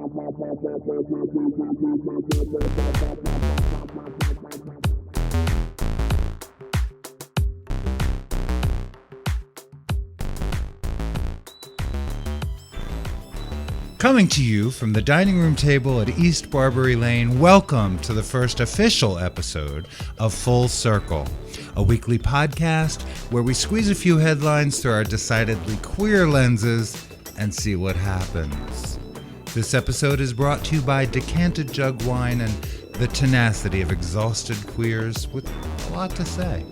Coming to you from the dining room table at East Barbary Lane, welcome to the first official episode of Full Circle, a weekly podcast where we squeeze a few headlines through our decidedly queer lenses and see what happens. This episode is brought to you by Decanted Jug Wine and the tenacity of exhausted queers with a lot to say.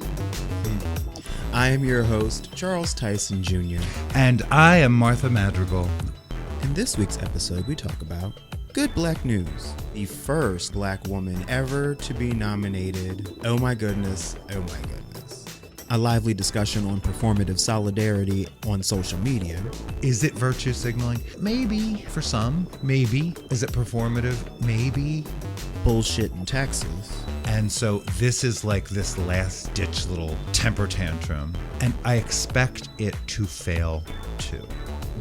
I am your host, Charles Tyson Jr. And I am Martha Madrigal. In this week's episode, we talk about Good Black News, the first black woman ever to be nominated. Oh my goodness, oh my goodness. A lively discussion on performative solidarity on social media. Is it virtue signaling? Maybe, for some. Maybe. Is it performative? Maybe. Bullshit in Texas. And so this is like this last ditch little temper tantrum. And I expect it to fail too.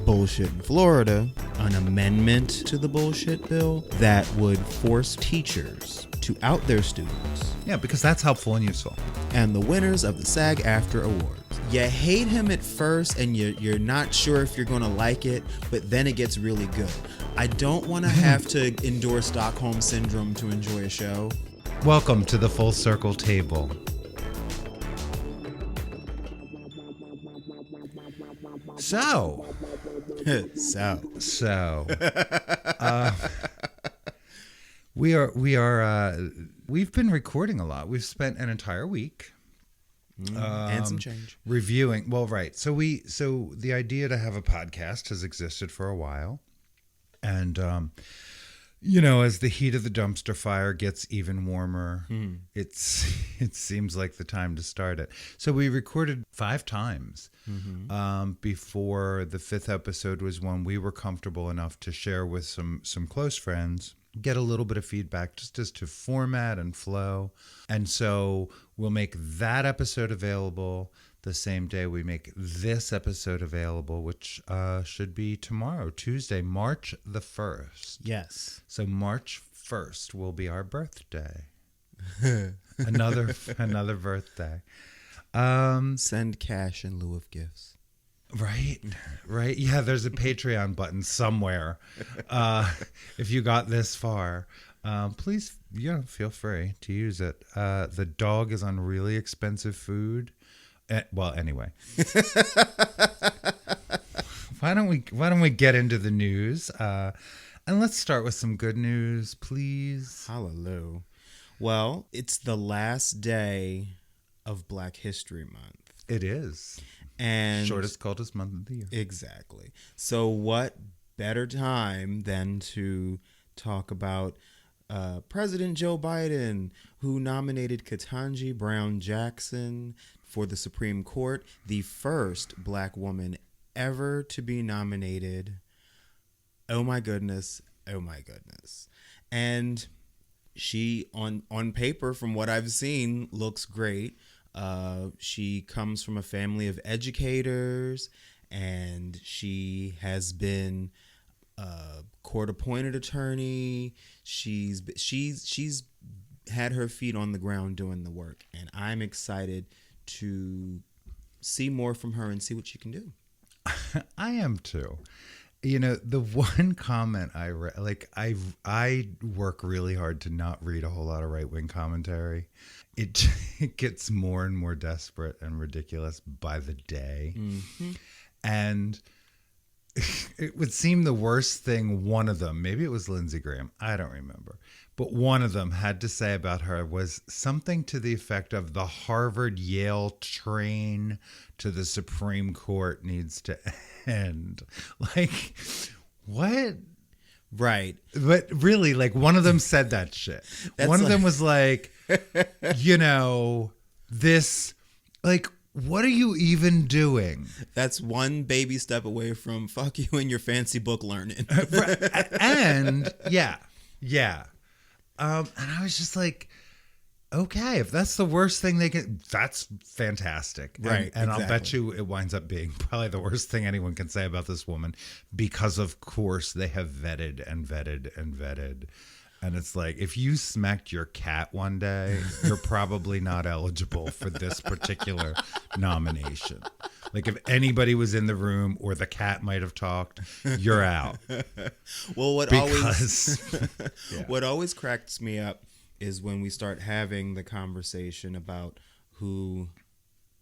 Bullshit in Florida, an amendment to the bullshit bill that would force teachers to out their students. Yeah, because that's helpful and useful. And the winners of the SAG-AFTRA Awards. You hate him at first and you're not sure if you're going to like it, but then it gets really good. I don't want to have to endure Stockholm Syndrome to enjoy a show. Welcome to the Full Circle table. So, we've been recording a lot. We've spent an entire week and some change reviewing. Well, right. So the idea to have a podcast has existed for a while, and as the heat of the dumpster fire gets even warmer, it seems like the time to start it. So we recorded 5 times before the 5th episode was one we were comfortable enough to share with some close friends, get a little bit of feedback just as to format and flow. And so we'll make that episode available the same day we make this episode available, which should be tomorrow, Tuesday, March the 1st. Yes. So March 1st will be our birthday. another birthday. Send cash in lieu of gifts. Right. Yeah, there's a Patreon button somewhere. If you got this far, please, feel free to use it. The dog is on really expensive food. Well, anyway, why don't we get into the news? And let's start with some good news, please. Hallelujah. Well, it's the last day of Black History Month. It is. And shortest, coldest month of the year. Exactly. So what better time than to talk about President Joe Biden, who nominated Ketanji Brown Jackson for the Supreme Court, the first black woman ever to be nominated. Oh my goodness. Oh my goodness. And she, on paper, from what I've seen, looks great. She comes from a family of educators, and she has been a court-appointed attorney. She's had her feet on the ground doing the work, and I'm excited to see more from her and see what she can do. I am too. The one comment I read, I work really hard to not read a whole lot of right-wing commentary. It gets more and more desperate and ridiculous by the day. Mm-hmm. And it would seem the worst thing one of them, maybe it was Lindsey Graham, I don't remember, but one of them had to say about her was something to the effect of the Harvard-Yale train to the Supreme Court needs to end. Like, what? Right. But really, one of them said that shit. One of them was like, this, what are you even doing? That's one baby step away from fuck you and your fancy book learning. And, yeah. And I was just like, Okay, if that's the worst thing they can, that's fantastic. Right, And I'll bet exactly. you it winds up being probably the worst thing anyone can say about this woman because, of course, they have vetted and vetted and vetted. And it's like, if you smacked your cat one day, you're probably not eligible for this particular nomination. Like, if anybody was in the room or the cat might have talked, you're out. Well, Because, yeah. what always cracks me up is when we start having the conversation about who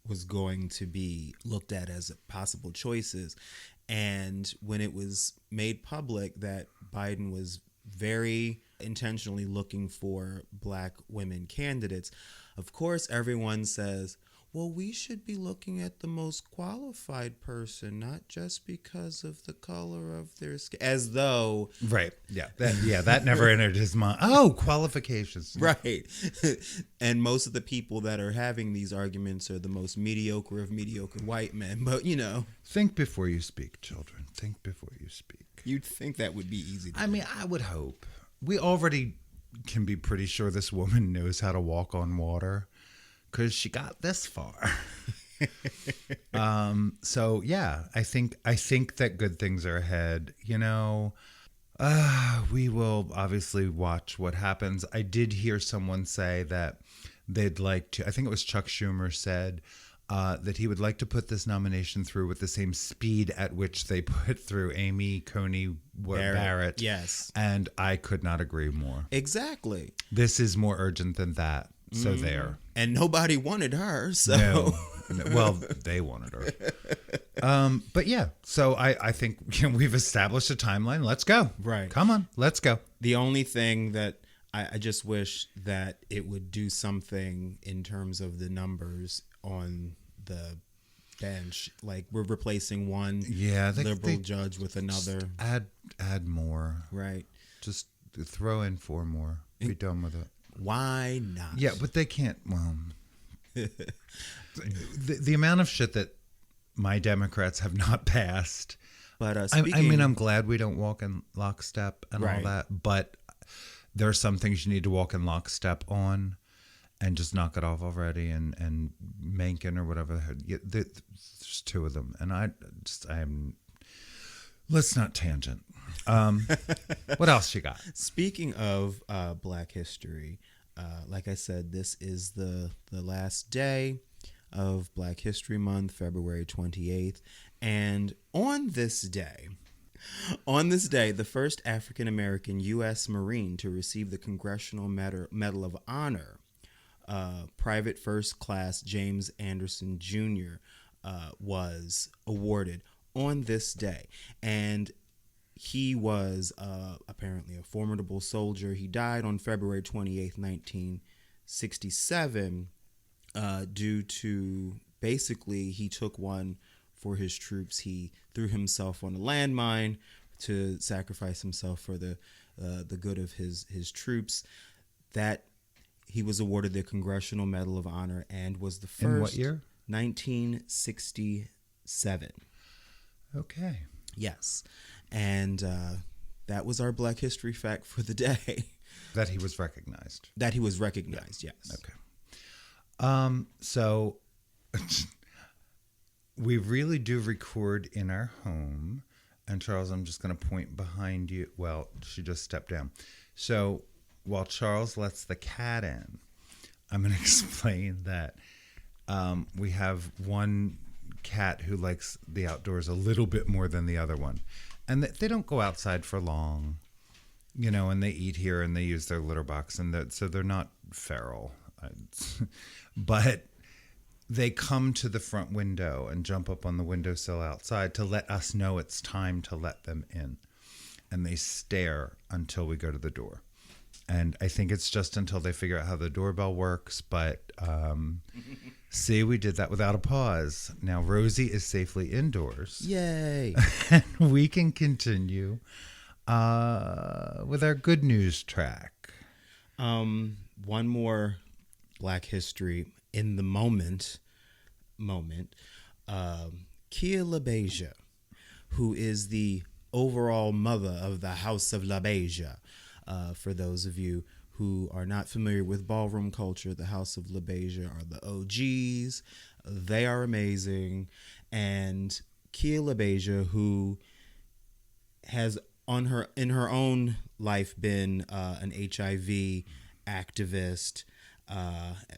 was going to be looked at as possible choices. And when it was made public that Biden was very intentionally looking for black women candidates, of course, everyone says, well, we should be looking at the most qualified person, not just because of the color of their skin. As though, Right. Yeah. That never entered his mind. Oh, qualifications. right. And most of the people that are having these arguments are the most mediocre of mediocre white men. But, Think before you speak, children. Think before you speak. you'd think that would be easy to I mean, I would hope. We already can be pretty sure this woman knows how to walk on water because she got this far. So yeah, I think that good things are ahead. We will obviously watch what happens. I did hear someone say that they'd like to. I think it was Chuck Schumer said that he would like to put this nomination through with the same speed at which they put through Amy Coney Barrett. Yes. And I could not agree more. Exactly. This is more urgent than that. So there. And nobody wanted her. So. No. Well, they wanted her. But yeah, so I think we've established a timeline. Let's go. Right. Come on, let's go. The only thing that I just wish that it would do something in terms of the numbers on the bench. Like we're replacing one liberal judge with another. Add more. Right. Just throw in 4 more. Be done with it. Why not? Yeah, but they can't. Well, the amount of shit that my Democrats have not passed. But I mean, I'm glad we don't walk in lockstep and all Right. that. But there are some things you need to walk in lockstep on, and just knock it off already. And Mencken or whatever. There's 2 of them, and I'm. Let's not tangent. What else you got? Speaking of Black History, like I said, this is the last day of Black History Month, February 28th. And on this day, the first African-American U.S. Marine to receive the Congressional Medal of Honor, Private First Class James Anderson Jr., was awarded on this day. And he was apparently a formidable soldier. He died on February 28th, 1967, due to basically he took one for his troops. He threw himself on a landmine to sacrifice himself for the good of his troops. That he was awarded the Congressional Medal of Honor and was the first. In what year? 1967. Okay. Yes. And that was our Black History fact for the day. That he was recognized. That he was recognized, yes. Okay. So we really do record in our home. And Charles, I'm just going to point behind you. Well, she just stepped down. So while Charles lets the cat in, I'm going to explain that we have one cat who likes the outdoors a little bit more than the other one. And they don't go outside for long, and they eat here and they use their litter box. And so they're not feral. But they come to the front window and jump up on the windowsill outside to let us know it's time to let them in. And they stare until we go to the door. And I think it's just until they figure out how the doorbell works. But see, we did that without a pause. Now Rosie is safely indoors. Yay. And we can continue with our good news track. One more Black History in the moment. Kia LaBeija, who is the overall mother of the House of LaBeija, for those of you who are not familiar with ballroom culture, the House of LaBeija are the OGs. They are amazing. And Kia LaBeija, who has in her own life been an HIV activist,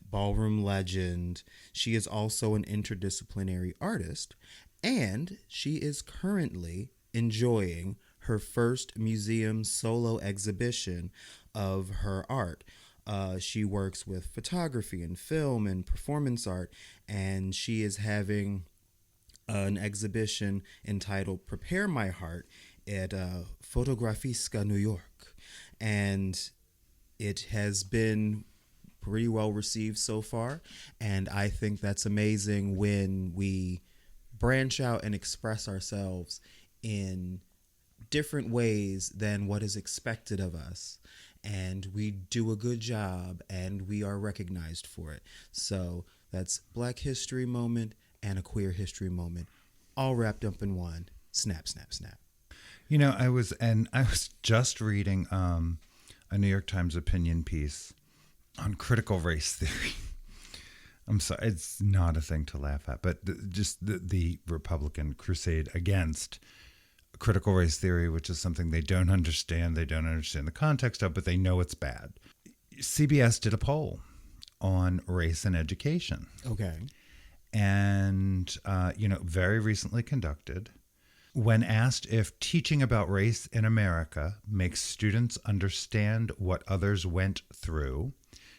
ballroom legend. She is also an interdisciplinary artist, and she is currently enjoying her first museum solo exhibition of her art. She works with photography and film and performance art, and she is having an exhibition entitled Prepare My Heart at Fotografiska New York. And it has been pretty well received so far. And I think that's amazing when we branch out and express ourselves in different ways than what is expected of us. And we do a good job and we are recognized for it. So that's Black History Moment and a Queer History Moment, all wrapped up in one. Snap, snap, snap. You know, I was just reading a New York Times opinion piece on critical race theory. I'm sorry, it's not a thing to laugh at, but the Republican crusade against critical race theory, which is something they don't understand. They don't understand the context of, but they know it's bad. CBS did a poll on race and education. Okay. And, very recently conducted. When asked if teaching about race in America makes students understand what others went through,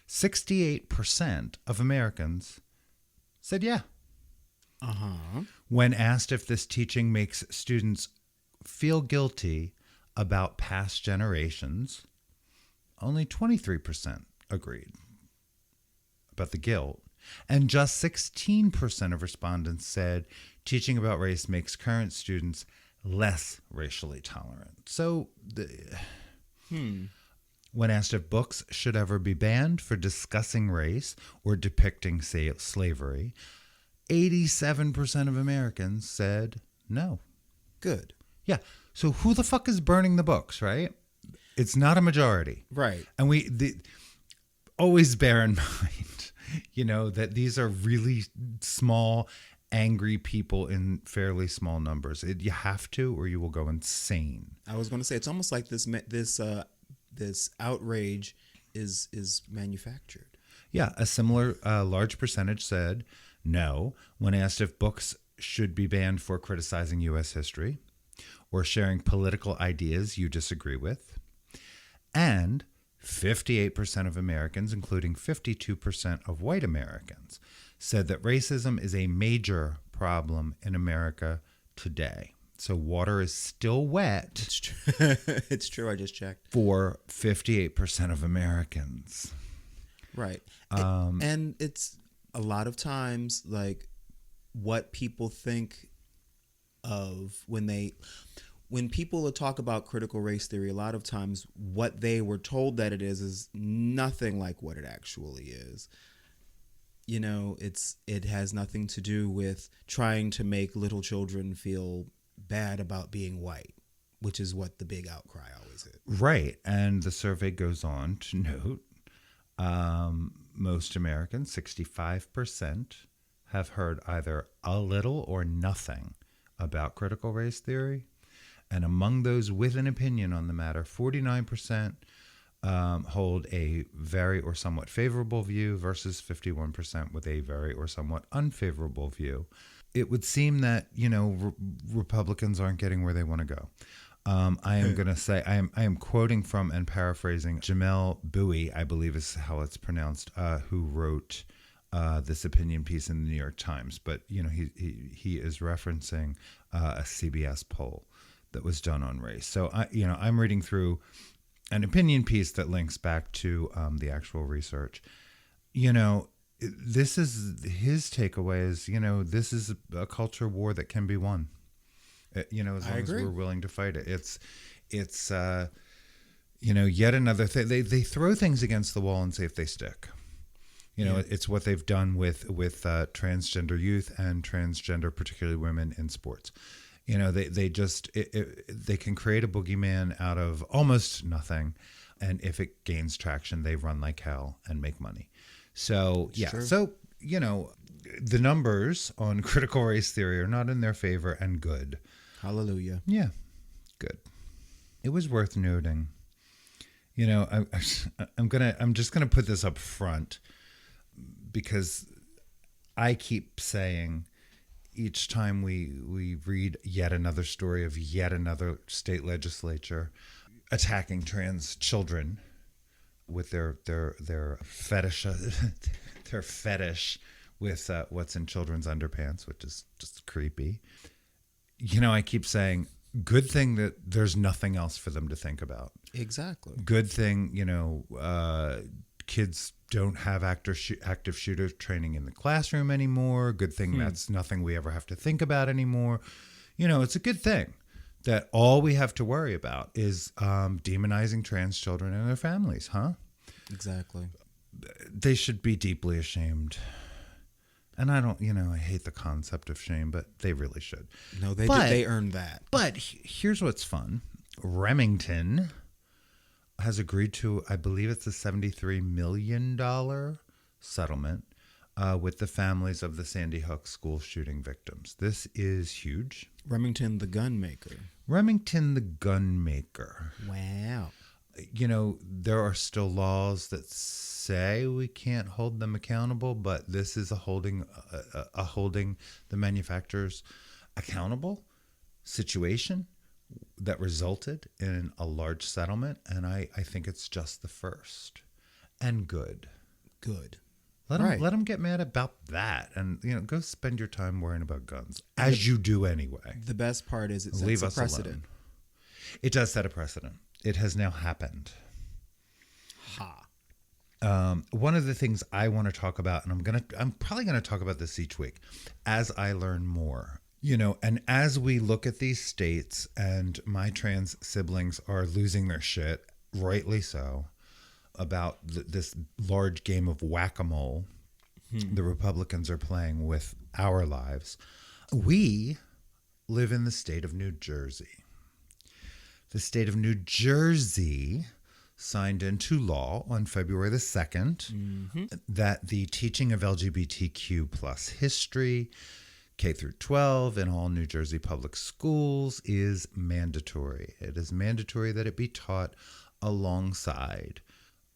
68% of Americans said yeah. Uh-huh. When asked if this teaching makes students feel guilty about past generations, only 23% agreed about the guilt. And just 16% of respondents said teaching about race makes current students less racially tolerant. So, when asked if books should ever be banned for discussing race or depicting, say, slavery, 87% of Americans said no. Good. Yeah. So who the fuck is burning the books, right? It's not a majority. Right. And always bear in mind, that these are really small, angry people in fairly small numbers. You have to, or you will go insane. I was going to say, it's almost like this outrage is manufactured. Yeah, a similar large percentage said no when asked if books should be banned for criticizing U.S. history or sharing political ideas you disagree with. And 58% of Americans, including 52% of white Americans, said that racism is a major problem in America today. So water is still wet. It's true. It's true. I just checked. For 58% of Americans. Right. And it's a lot of times like what people think of when people talk about critical race theory, a lot of times what they were told that it is nothing like what it actually is. It has nothing to do with trying to make little children feel bad about being white, which is what the big outcry always is. Right. And the survey goes on to note most Americans, 65%, have heard either a little or nothing about critical race theory. And among those with an opinion on the matter, 49% hold a very or somewhat favorable view versus 51% with a very or somewhat unfavorable view. It would seem that, Republicans aren't getting where they want to go. I am going to say, I am quoting from and paraphrasing Jamel Bowie, I believe is how it's pronounced, who wrote this opinion piece in the New York Times. But, he is referencing a CBS poll that was done on race. So, I'm reading through an opinion piece that links back to the actual research. This is his takeaway is, this is a culture war that can be won. As long as we're willing to fight it. It's yet another thing. They throw things against the wall and see if they stick. It's what they've done with transgender youth and transgender, particularly women in sports. You know, they just they can create a boogeyman out of almost nothing, and if it gains traction, they run like hell and make money. So yeah, true. so you know, the numbers on critical race theory are not in their favor, and good. Hallelujah. Yeah, good. It was worth noting. You know, I'm just gonna put this up front because I keep saying each time we read yet another story of yet another state legislature attacking trans children with their fetish their fetish with what's in children's underpants, which is just creepy. You know, I keep saying, good thing that there's nothing else for them to think about. Exactly. Good thing, you know, kids don't have active shooter training in the classroom anymore. Good thing that's nothing we ever have to think about anymore. You know, it's a good thing that all we have to worry about is demonizing trans children and their families, huh? Exactly. They should be deeply ashamed. And I don't, you know, I hate the concept of shame, but they really should. No, they But- they earned that. But here's what's fun. Remington has agreed to, I believe it's a $73 million settlement with the families of the Sandy Hook school shooting victims. This is huge. Remington the gun maker. Remington the gun maker. Wow. You know, there are still laws that say we can't hold them accountable, but this is a holding the manufacturers accountable situation that resulted in a large settlement, and I think it's just the first. And good. Good. Let them get mad about that, and you know, go spend your time worrying about guns, as you do anyway. The best part is it sets Leave a us precedent. alone. It does set a precedent. It has now happened. Ha. One of the things I want to talk about, and I'm probably gonna talk about this each week as I learn more. You know, and as we look at these states, and my trans siblings are losing their shit, rightly so, about this large game of whack-a-mole the Republicans are playing with our lives. We live in the state of New Jersey. The state of New Jersey signed into law on February the 2nd that the teaching of LGBTQ plus history, K through 12, in all New Jersey public schools is mandatory. It is mandatory that it be taught alongside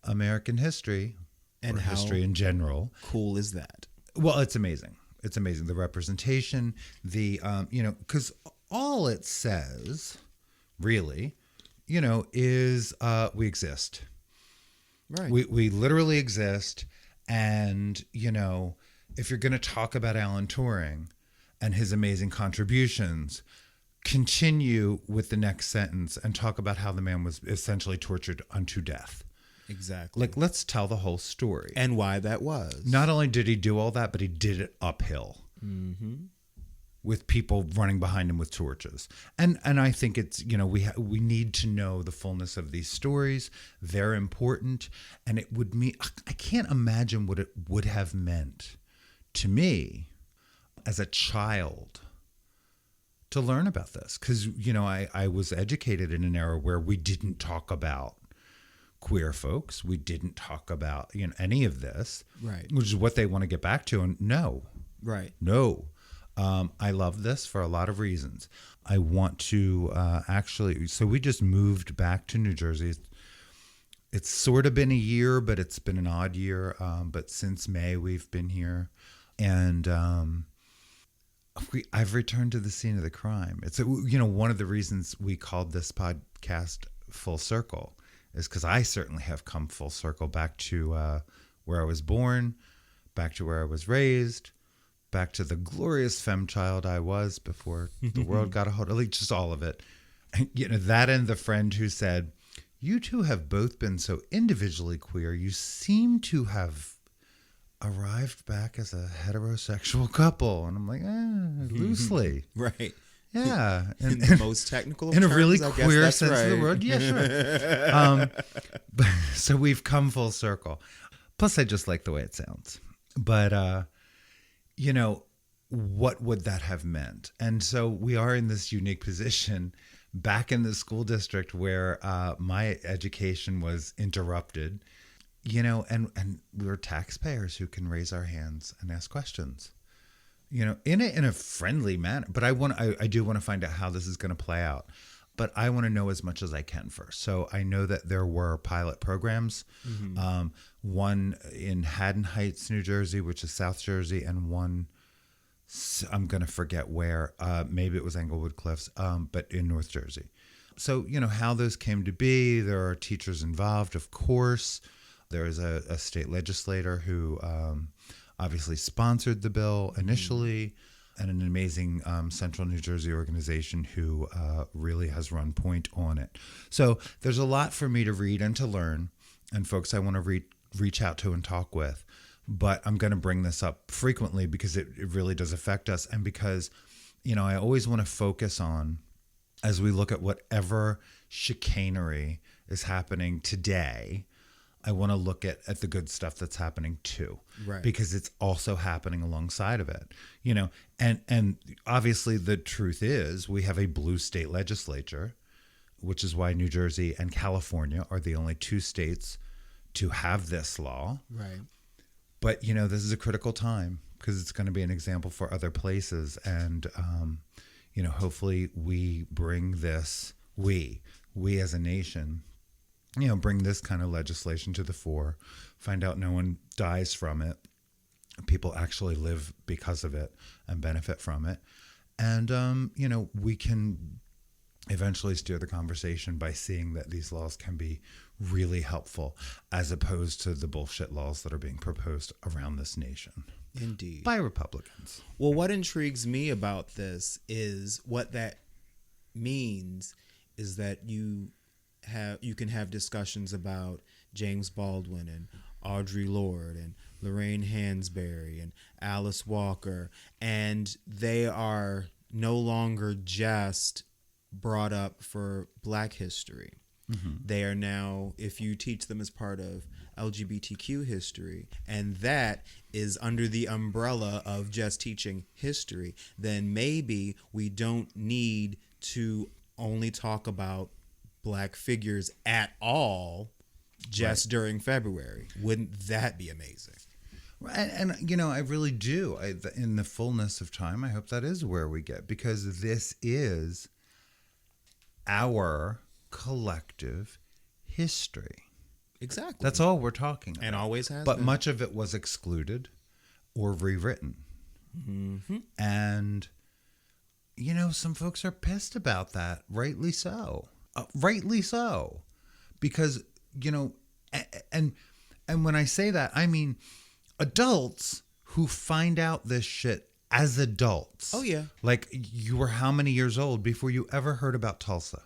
American history And or how history in general. cool is that? Well, it's amazing. It's amazing. The representation, the, you know, because all it says, really, you know, is we exist. Right. We literally exist. And, you know, if you're going to talk about Alan Turing and his amazing contributions, continue with the next sentence and talk about how the man was essentially tortured unto death. Exactly. Like, let's tell the whole story. And why that was. Not only did he do all that, but he did it uphill with people running behind him with torches. And I think it's, you know, we need to know the fullness of these stories. They're important. And it would mean, I can't imagine what it would have meant to me as a child to learn about this. Because, you know, I was educated in an era where we didn't talk about queer folks. We didn't talk about, you know, any of this, Right. which is what they want to get back to. And no, I love this for a lot of reasons. I want to actually, so we just moved back to New Jersey. It's sort of been a year, but it's been an odd year. But since May, we've been here. And I've returned to the scene of the crime. It's, you know, one of the reasons we called this podcast Full Circle is because I certainly have come full circle back to where I was born, back to where I was raised, back to the glorious femme child I was before the world got a hold of, like, just all of it. And, you know, that and the friend who said, you two have both been so individually queer, you seem to have arrived back as a heterosexual couple. And I'm like, loosely. Right. Yeah. In the most technical of in a terms, really I guess queer that's sense of the right. word. Yeah, sure. But, so we've come full circle. Plus, I just like the way it sounds. But, you know, what would that have meant? And so we are in this unique position back in the school district where my education was interrupted, and we're taxpayers who can raise our hands and ask questions, in a friendly manner. But I do want to find out how this is going to play out. But I want to know as much as I can first. So I know that there were pilot programs, one in Haddon Heights, New Jersey, which is South Jersey, and one, I'm going to forget where, maybe it was Englewood Cliffs, but in North Jersey. So, how those came to be, there are teachers involved, of course. There is a state legislator who obviously sponsored the bill initially, and an amazing Central New Jersey organization who really has run point on it. So there's a lot for me to read and to learn, and folks I want to reach out to and talk with. But I'm going to bring this up frequently because it really does affect us, and because, I always want to focus on, as we look at whatever chicanery is happening today, I want to look at the good stuff that's happening too, right? Because it's also happening alongside of it, and obviously the truth is we have a blue state legislature, which is why New Jersey and California are the only two states to have this law. Right. But, this is a critical time because it's going to be an example for other places. And, hopefully we bring this, we as a nation, bring this kind of legislation to the fore, find out no one dies from it. People actually live because of it and benefit from it. And, we can eventually steer the conversation by seeing that these laws can be really helpful as opposed to the bullshit laws that are being proposed around this nation. Indeed. By Republicans. Well, what intrigues me about this is what that means is that you can have discussions about James Baldwin and Audre Lorde and Lorraine Hansberry and Alice Walker, and they are no longer just brought up for Black history. They are now, if you teach them as part of LGBTQ history, and that is under the umbrella of just teaching history, then maybe we don't need to only talk about Black figures at all just during February. Wouldn't that be amazing? And I really do. In the fullness of time, I hope that is where we get, because this is our collective history. Exactly. That's all we're talking about. And always has But been. much of it was excluded or rewritten. And, some folks are pissed about that. Rightly so. Because, and when I say that, I mean adults who find out this shit as adults. Oh, yeah. Like, you were how many years old before you ever heard about Tulsa?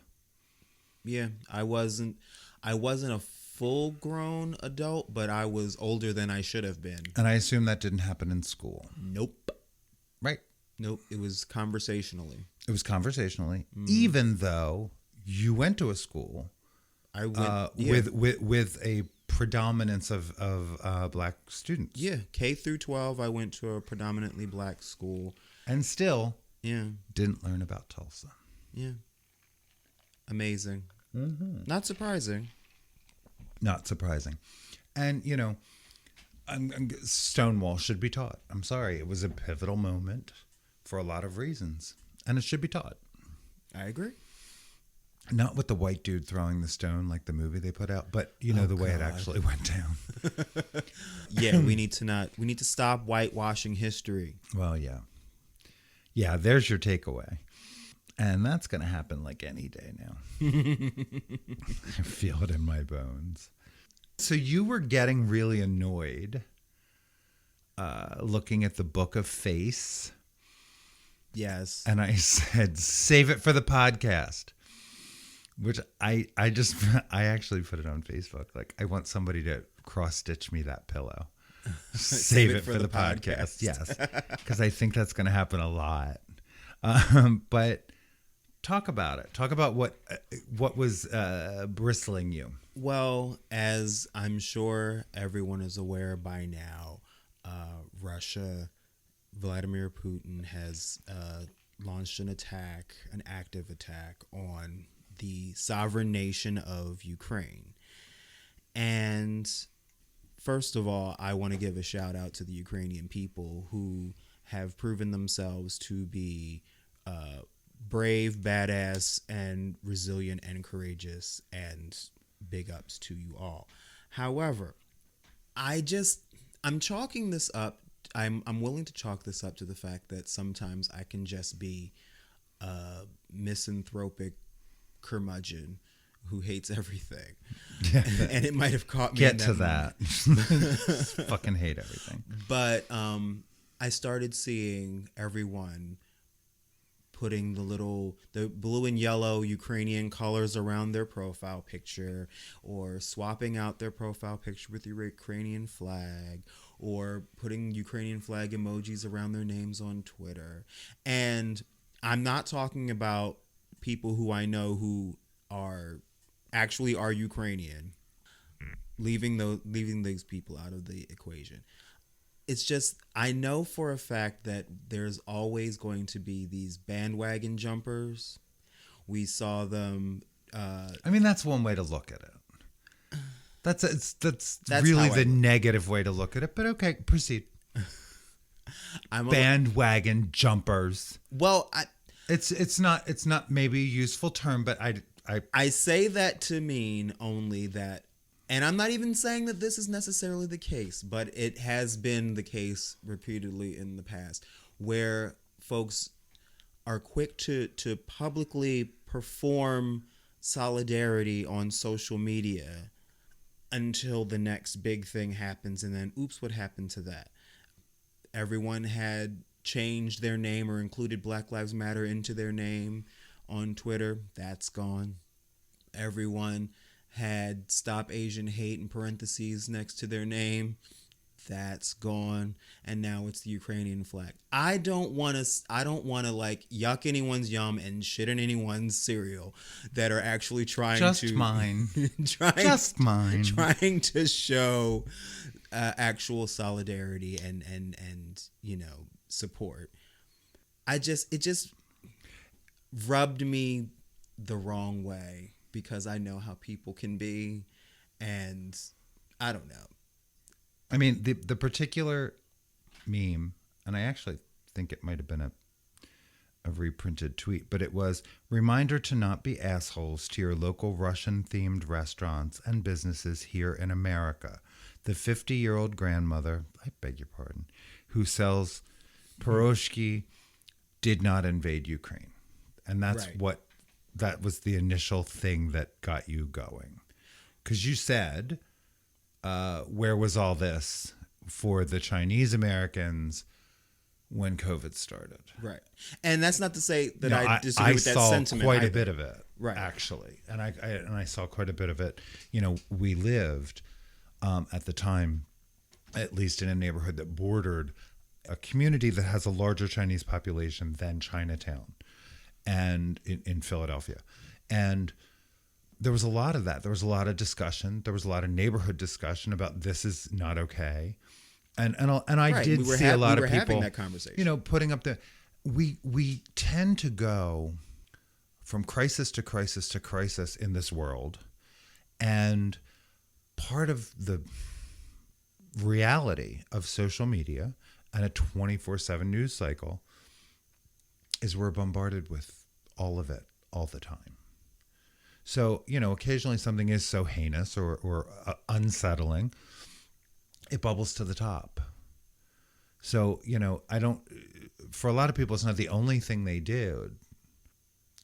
Yeah, I wasn't a full-grown adult, but I was older than I should have been. And I assume that didn't happen in school. Nope. Right. Nope. It was conversationally. It was conversationally, even though you went to a school I went with a predominance of Black students. Yeah, K through 12, I went to a predominantly Black school. And still Yeah. didn't learn about Tulsa. Yeah. Amazing. Not surprising. Not surprising. And, Stonewall should be taught. I'm sorry. It was a pivotal moment for a lot of reasons. And it should be taught. I agree. Not with the white dude throwing the stone like the movie they put out, but, the way it actually went down. Yeah, we need to stop whitewashing history. Well, yeah. Yeah, there's your takeaway. And that's going to happen like any day now. I feel it in my bones. So you were getting really annoyed looking at the Book of Face. Yes. And I said, save it for the podcast. Which I actually put it on Facebook. Like, I want somebody to cross-stitch me that pillow. Save it for the podcast. Yes. Because I think that's going to happen a lot. But talk about it. Talk about what was bristling you. Well, as I'm sure everyone is aware by now, Russia Vladimir Putin has launched an attack, an active attack on the sovereign nation of Ukraine. And first of all, I want to give a shout out to the Ukrainian people who have proven themselves to be brave, badass, and resilient and courageous, and big ups to you all. However, I'm chalking this up. I'm willing to chalk this up to the fact that sometimes I can just be a misanthropic curmudgeon who hates everything. Yeah. And it might have caught me. Get to that. Fucking hate everything. But I started seeing everyone putting the blue and yellow Ukrainian colors around their profile picture, or swapping out their profile picture with the Ukrainian flag, or putting Ukrainian flag emojis around their names on Twitter. And I'm not talking about people who I know who are Ukrainian, leaving these people out of the equation. It's just, I know for a fact that there's always going to be these bandwagon jumpers. We saw them. I mean, that's one way to look at it. That's That's really how the negative way to look at it. But okay, proceed. Bandwagon jumpers. Well, It's not maybe a useful term, but I say that to mean only that, and I'm not even saying that this is necessarily the case, but it has been the case repeatedly in the past, where folks are quick to publicly perform solidarity on social media until the next big thing happens, and then oops, what happened to that? Everyone had changed their name or included Black Lives Matter into their name on Twitter. That's gone. Everyone had Stop Asian Hate in parentheses next to their name. That's gone. And now it's the Ukrainian flag. I don't want to like yuck anyone's yum and shit in anyone's cereal that are actually trying mine. trying to show actual solidarity and support. It just rubbed me the wrong way, because I know how people can be, and I don't know. I mean, the particular meme, and I actually think it might have been a reprinted tweet, but it was, reminder to not be assholes to your local Russian-themed restaurants and businesses here in America. The 50-year-old grandmother, I beg your pardon, who sells pierogi did not invade Ukraine. And that's Right. that was the initial thing that got you going. Because you said, where was all this for the Chinese Americans when COVID started? Right. And that's not to say that No, I disagree with that sentiment. I saw quite either. a bit of it, Right. actually. And I saw quite a bit of it. We lived at the time, at least in a neighborhood that bordered a community that has a larger Chinese population than Chinatown, and in Philadelphia. And there was a lot of that. There was a lot of discussion. There was a lot of neighborhood discussion about this is not okay. And I Right. did see a lot of people having that conversation. putting up we tend to go from crisis to crisis to crisis in this world. And part of the reality of social media and a 24/7 news cycle is we're bombarded with all of it all the time. So, occasionally something is so heinous or unsettling, it bubbles to the top. So, for a lot of people, it's not the only thing they did.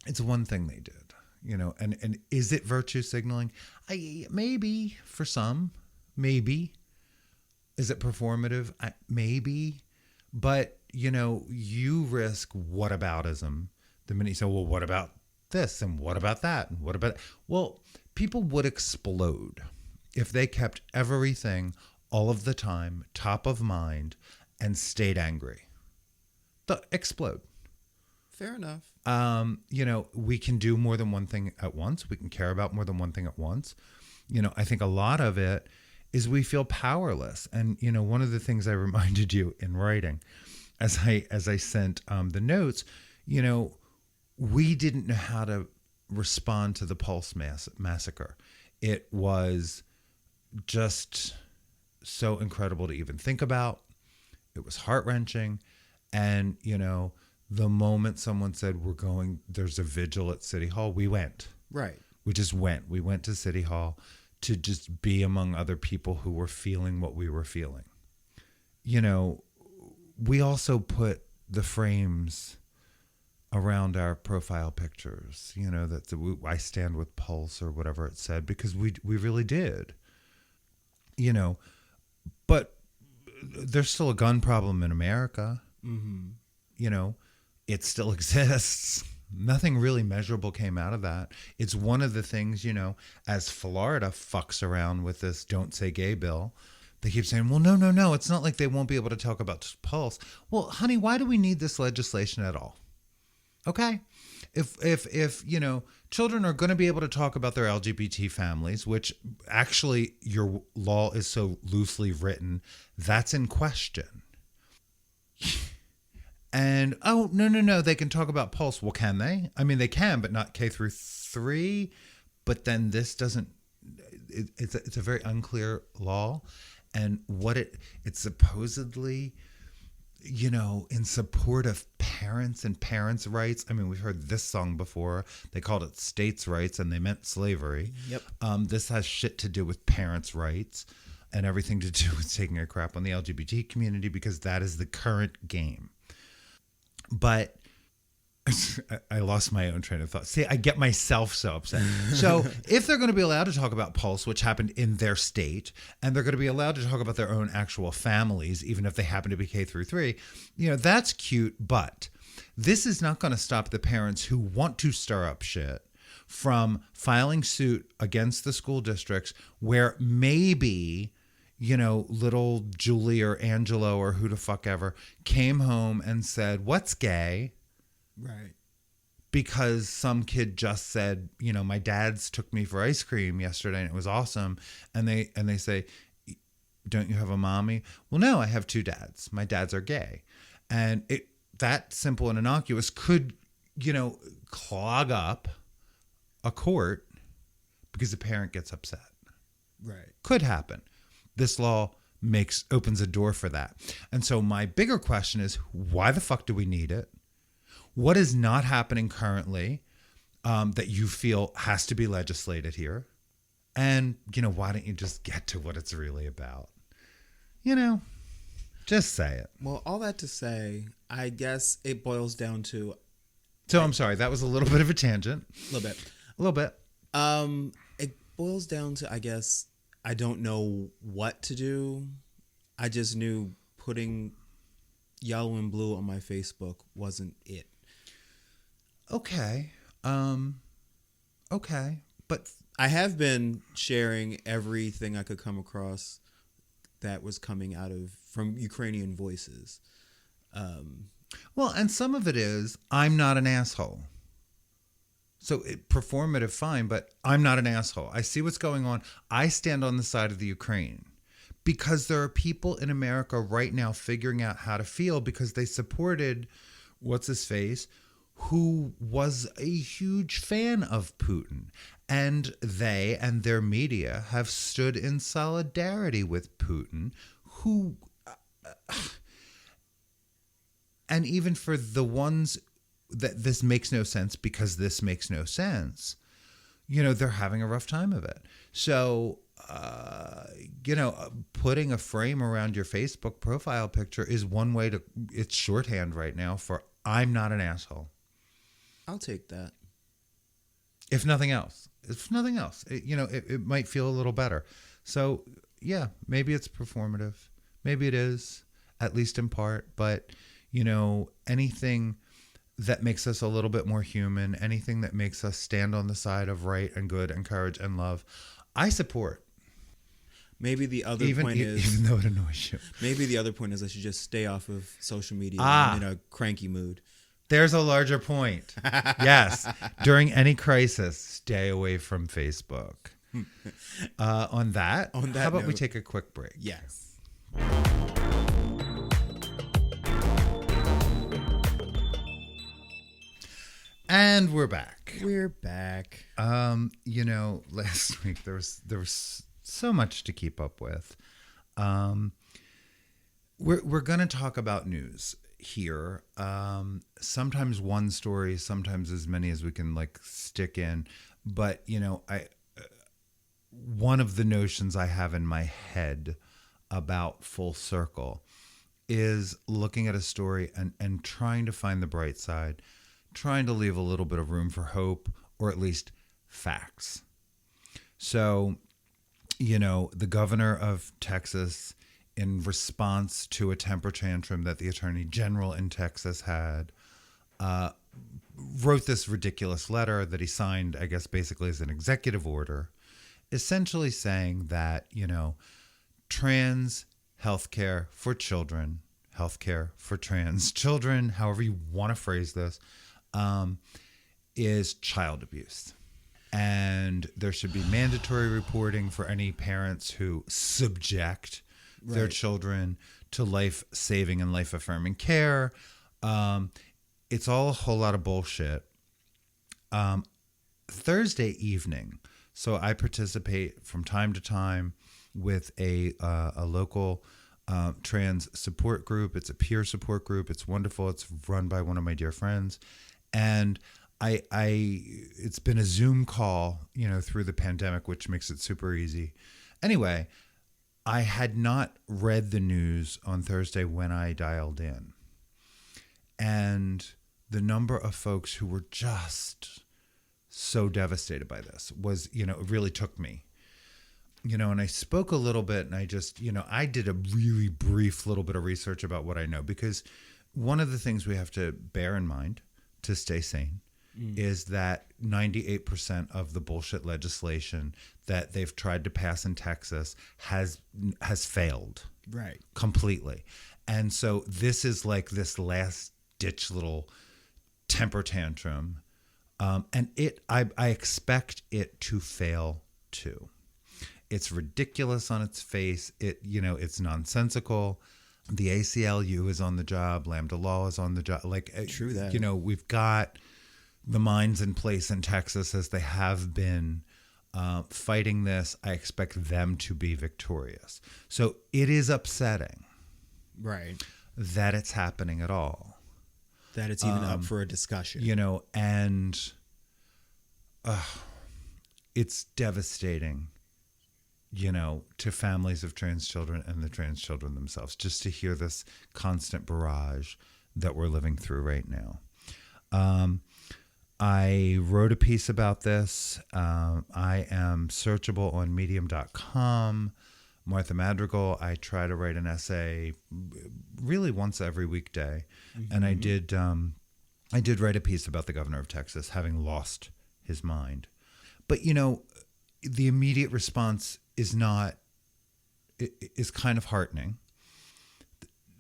It's one thing they did, and is it virtue signaling? Maybe for some, maybe. Is it performative? Maybe. But, you risk whataboutism the minute you say, well, what about this? And what about that? And what about... Well, people would explode if they kept everything all of the time, top of mind, and stayed angry. They'll explode. Fair enough. We can do more than one thing at once. We can care about more than one thing at once. I think a lot of it is we feel powerless. And, one of the things I reminded you in writing as I sent the notes, you know, we didn't know how to respond to the Pulse massacre. It was just so incredible to even think about. It was heart-wrenching. And, you know, the moment someone said, there's a vigil at City Hall, we went. Right. We just went. We went to City Hall to just be among other people who were feeling what we were feeling. You know, we also put the frames around our profile pictures, you know, I stand with Pulse or whatever it said, because we really did, you know, but there's still a gun problem in America. Mm-hmm. You know, it still exists. Nothing really measurable came out of that. It's one of the things, you know, as Florida fucks around with this Don't Say Gay bill, they keep saying, well, no. It's not like they won't be able to talk about Pulse. Well, honey, why do we need this legislation at all? Okay. If you know, children are going to be able to talk about their LGBT families, which actually your law is so loosely written, that's in question. And, oh, no, they can talk about Pulse. Well, can they? I mean, they can, but not K through 3. But then this doesn't, it's a very unclear law. And what it's supposedly, you know, in support of parents and parents' rights. I mean, we've heard this song before. They called it states' rights and they meant slavery. Yep. This has shit to do with parents' rights and everything to do with taking a crap on the LGBT community, because that is the current game. But I lost my own train of thought. See, I get myself so upset. So if they're going to be allowed to talk about Pulse, which happened in their state, and they're going to be allowed to talk about their own actual families, even if they happen to be K through 3, you know, that's cute. But this is not going to stop the parents who want to stir up shit from filing suit against the school districts where maybe, you know, little Julie or Angelo or who the fuck ever came home and said, what's gay? Right. Because some kid just said, you know, my dad's took me for ice cream yesterday and it was awesome. And they say, don't you have a mommy? Well, no, I have 2 dads. My dads are gay. And that simple and innocuous could, you know, clog up a court because a parent gets upset. Right. Could happen. This law opens a door for that. And so my bigger question is, why the fuck do we need it? What is not happening currently that you feel has to be legislated here? And, you know, why don't you just get to what it's really about? You know, just say it. Well, all that to say, I guess it boils down to... So I'm sorry, that was a little bit of a tangent. A little bit. It boils down to, I guess, I don't know what to do. I just knew putting yellow and blue on my Facebook wasn't it. Okay. Okay. But I have been sharing everything I could come across that was coming from Ukrainian voices. Well, and some of it is, I'm not an asshole. So performative, fine, but I'm not an asshole. I see what's going on. I stand on the side of the Ukraine because there are people in America right now figuring out how to feel because they supported what's-his-face, who was a huge fan of Putin. And they and their media have stood in solidarity with Putin, who... and even for the ones that this makes no sense because this makes no sense, you know, they're having a rough time of it. So, you know, putting a frame around your Facebook profile picture is one way it's shorthand right now for I'm not an asshole. I'll take that. If nothing else. It might feel a little better. So, yeah, maybe it's performative. Maybe it is, at least in part. But, you know, anything that makes us a little bit more human, anything that makes us stand on the side of right and good and courage and love, I support. Maybe the other point is... Even though it annoys you. Maybe the other point is I should just stay off of social media in a cranky mood. There's a larger point. Yes. During any crisis, stay away from Facebook. On that, how about we take a quick break? Yes. And we're back. We're back. Last week there was so much to keep up with. We're gonna talk about news here. Sometimes one story, sometimes as many as we can stick in. But one of the notions I have in my head about Full Circle is looking at a story and trying to find the bright side, trying to leave a little bit of room for hope, or at least facts. So, the governor of Texas, in response to a temper tantrum that the attorney general in Texas had, wrote this ridiculous letter that he signed, I guess, basically as an executive order, essentially saying that, trans healthcare for children, healthcare for trans children, however you want to phrase this, is child abuse. And there should be mandatory reporting for any parents who subject their children to life-saving and life-affirming care. It's all a whole lot of bullshit. Thursday evening, so I participate from time to time with a local trans support group. It's a peer support group. It's wonderful. It's run by one of my dear friends. And it's been a Zoom call, through the pandemic, which makes it super easy. Anyway, I had not read the news on Thursday when I dialed in. And the number of folks who were just so devastated by this was, it really took me. And I spoke a little bit, and I just, I did a really brief little bit of research about what I know, because one of the things we have to bear in mind to stay sane is that 98% of the bullshit legislation that they've tried to pass in Texas has failed. Right. Completely. And so this is like this last ditch little temper tantrum. And I expect it to fail too. It's ridiculous on its face. It's nonsensical. The ACLU is on the job. Lambda Law is on the job. True that. We've got the minds in place in Texas as they have been fighting this. I expect them to be victorious. So it is upsetting, right, that it's happening at all. That it's even up for a discussion. And it's devastating, to families of trans children and the trans children themselves, just to hear this constant barrage that we're living through right now. I wrote a piece about this. I am searchable on medium.com. Martha Madrigal, I try to write an essay really once every weekday. Mm-hmm. And I did write a piece about the governor of Texas having lost his mind. But, the immediate response is kind of heartening.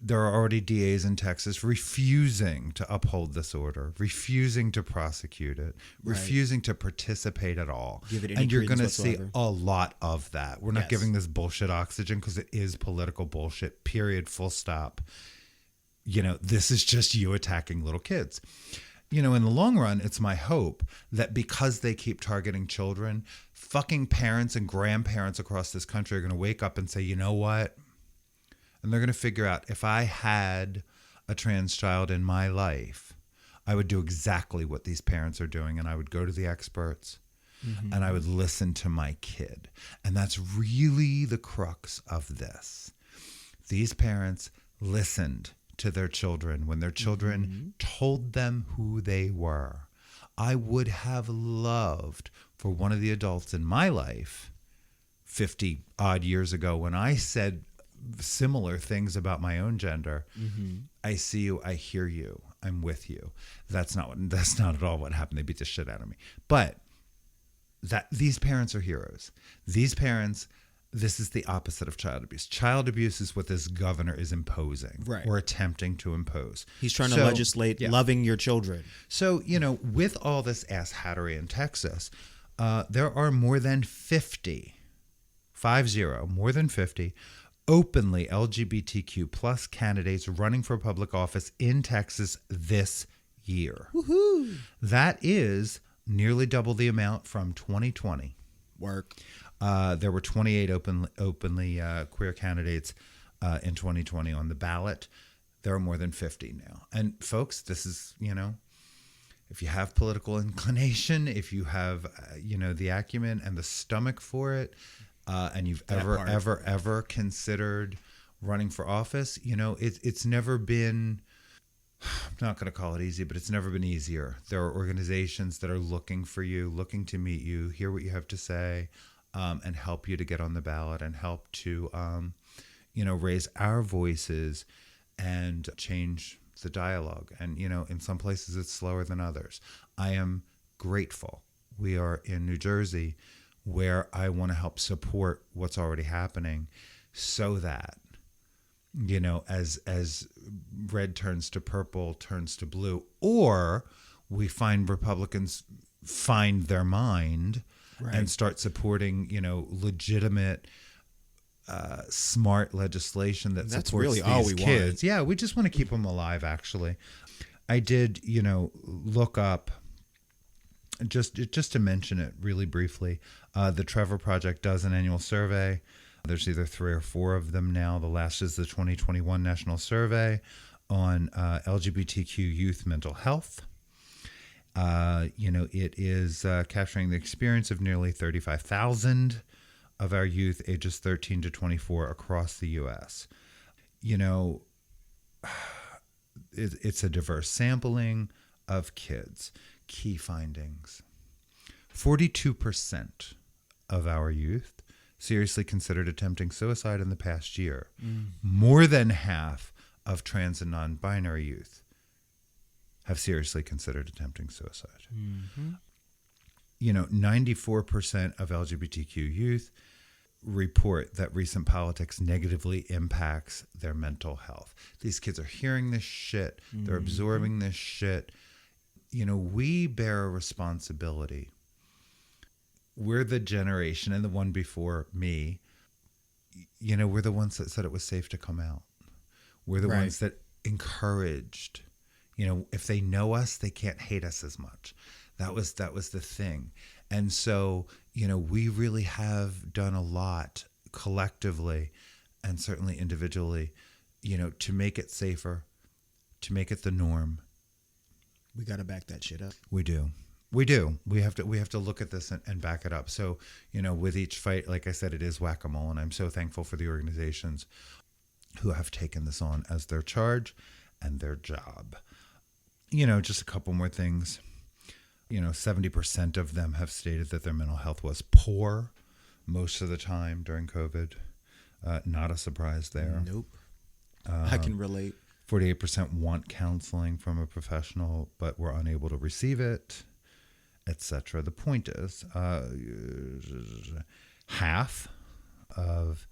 There are already DAs in Texas refusing to uphold this order, refusing to prosecute it, refusing to participate at all. Give it any and you're going to whatsoever. see a lot of that. We're not giving this bullshit oxygen because it is political bullshit, period, full stop. This is just you attacking little kids. In the long run, it's my hope that because they keep targeting children, fucking parents and grandparents across this country are going to wake up and say, you know what? And they're going to figure out, if I had a trans child in my life, I would do exactly what these parents are doing. And I would go to the experts and I would listen to my kid. And that's really the crux of this. These parents listened to their children when their children told them who they were. I would have loved for one of the adults in my life 50 odd years ago, when I said similar things about my own gender, I see you, I hear you, I'm with you. That's not at all what happened. They beat the shit out of me. But these parents are heroes. These parents, this is the opposite of child abuse. Child abuse is what this governor is imposing, or attempting to impose. He's trying to legislate loving your children. So, with all this asshattery in Texas, there are more than 50 openly LGBTQ plus candidates running for public office in Texas this year. Woohoo! That is nearly double the amount from 2020. Work. There were 28 openly queer candidates in 2020 on the ballot. There are more than 50 now. And folks, this is, if you have political inclination, if you have, the acumen and the stomach for it, and you've ever considered running for office, it's never been, I'm not going to call it easy, but it's never been easier. There are organizations that are looking for you, looking to meet you, hear what you have to say, and help you to get on the ballot and help to, raise our voices and change the dialogue. And, in some places it's slower than others. I am grateful. We are in New Jersey, where I want to help support what's already happening so that, as red turns to purple, turns to blue, or we find Republicans find their mind and start supporting, legitimate, smart legislation that That's supports really these all we kids. want. Yeah, we just want to keep them alive, actually. I did, look up, just to mention it really briefly, the Trevor Project does an annual survey. There's either 3 or 4 of them now. The last is the 2021 National Survey on LGBTQ youth mental health. It is capturing the experience of nearly 35,000 of our youth ages 13 to 24 across the U.S. It's a diverse sampling of kids. Key findings: 42% of our youth seriously considered attempting suicide in the past year. More than half of trans and non-binary youth have seriously considered attempting suicide. 94% of LGBTQ youth report that recent politics negatively impacts their mental health. These kids are hearing this shit. They're absorbing this shit. We bear a responsibility. We're the generation, and the one before me, we're the ones that said it was safe to come out. We're the ones that encouraged, if they know us, they can't hate us as much. That was the thing. And so, we really have done a lot collectively and certainly individually, to make it safer, to make it the norm. We got to back that shit up. We do. We have to look at this and back it up. So, with each fight, like I said, it is whack-a-mole, and I'm so thankful for the organizations who have taken this on as their charge and their job. Just a couple more things. 70% of them have stated that their mental health was poor most of the time during COVID. Not a surprise there. Nope. I can relate. 48% want counseling from a professional, but were unable to receive it, etc. The point is, half of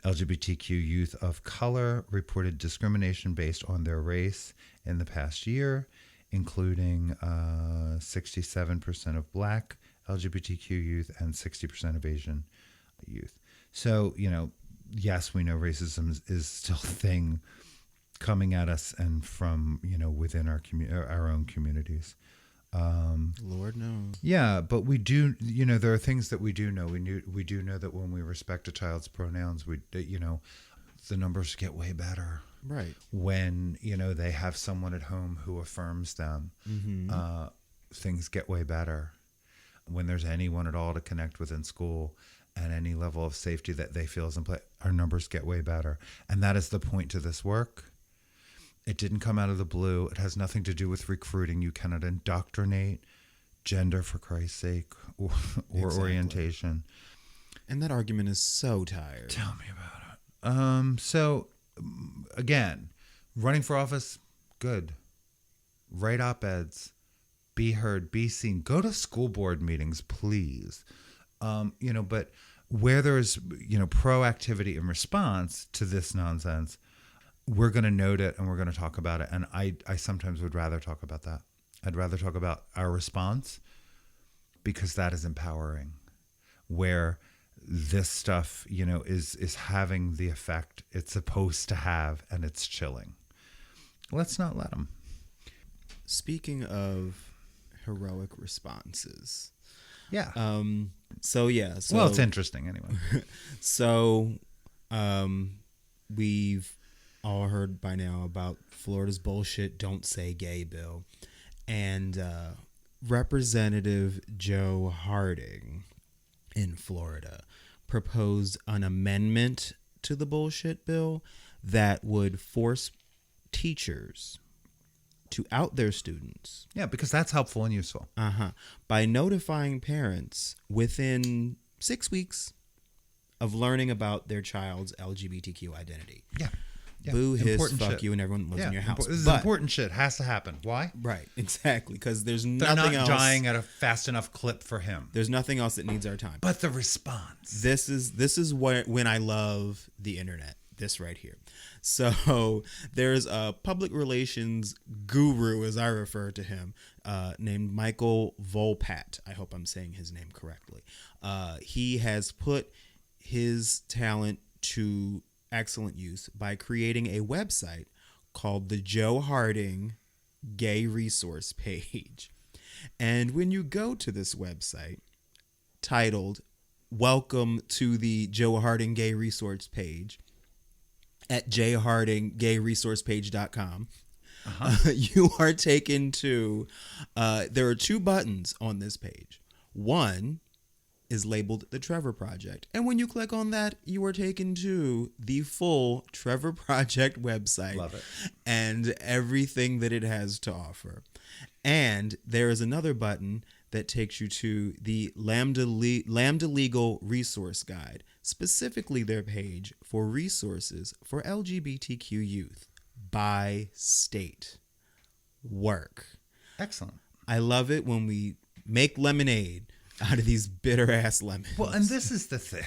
LGBTQ youth of color reported discrimination based on their race in the past year, including 67% of Black LGBTQ youth and 60% of Asian youth. So, yes, we know racism is still a thing coming at us and from, within our own communities. Lord knows. Yeah, but we do, there are things that we do know. We do know that when we respect a child's pronouns, the numbers get way better. Right. When, they have someone at home who affirms them, things get way better. When there's anyone at all to connect with in school and any level of safety that they feel is in play, our numbers get way better. And that is the point to this work. It didn't come out of the blue. It has nothing to do with recruiting. You cannot indoctrinate gender, for Christ's sake, or Exactly. orientation. And that argument is so tired. Tell me about it. So, again, running for office, good. Write op-eds. Be heard. Be seen. Go to school board meetings, please. But where there's, proactivity in response to this nonsense, we're going to note it and we're going to talk about it. And I sometimes would rather talk about that. I'd rather talk about our response because that is empowering. Where this stuff, is having the effect it's supposed to have, and it's chilling. Let's not let them. speaking of heroic responses. Yeah. So Well, it's interesting anyway. So, we've all heard by now about Florida's bullshit "Don't Say Gay" bill, and Representative Joe Harding in Florida proposed an amendment to the bullshit bill that would force teachers to out their students. Yeah, because that's helpful and useful. By notifying parents within 6 weeks of learning about their child's LGBTQ identity. Yeah. Boo, hiss, Important fuck shit. you, and everyone lives in your house. This is important shit. Has to happen. Why? Right, exactly, because there's They're nothing not else. dying at a fast enough clip for him. There's nothing else that needs our time. But the response. This is when I love the internet. This right here. So there's a public relations guru, as I refer to him, named Michael Volpat. I hope I'm saying his name correctly. He has put his talent to excellent use by creating a website called the Joe Harding Gay Resource Page. And when you go to this website titled "Welcome to the Joe Harding Gay Resource Page" at jhardinggayresourcepage.com, you are taken to, there are 2 buttons on this page. One is labeled the Trevor Project. And when you click on that, you are taken to the full Trevor Project website. Love it. And everything that it has to offer. And there is another button that takes you to the Lambda Legal Resource Guide, specifically their page for resources for LGBTQ youth by state. Work. Excellent. I love it when we make lemonade out of these bitter ass lemons. Well, and this is the thing.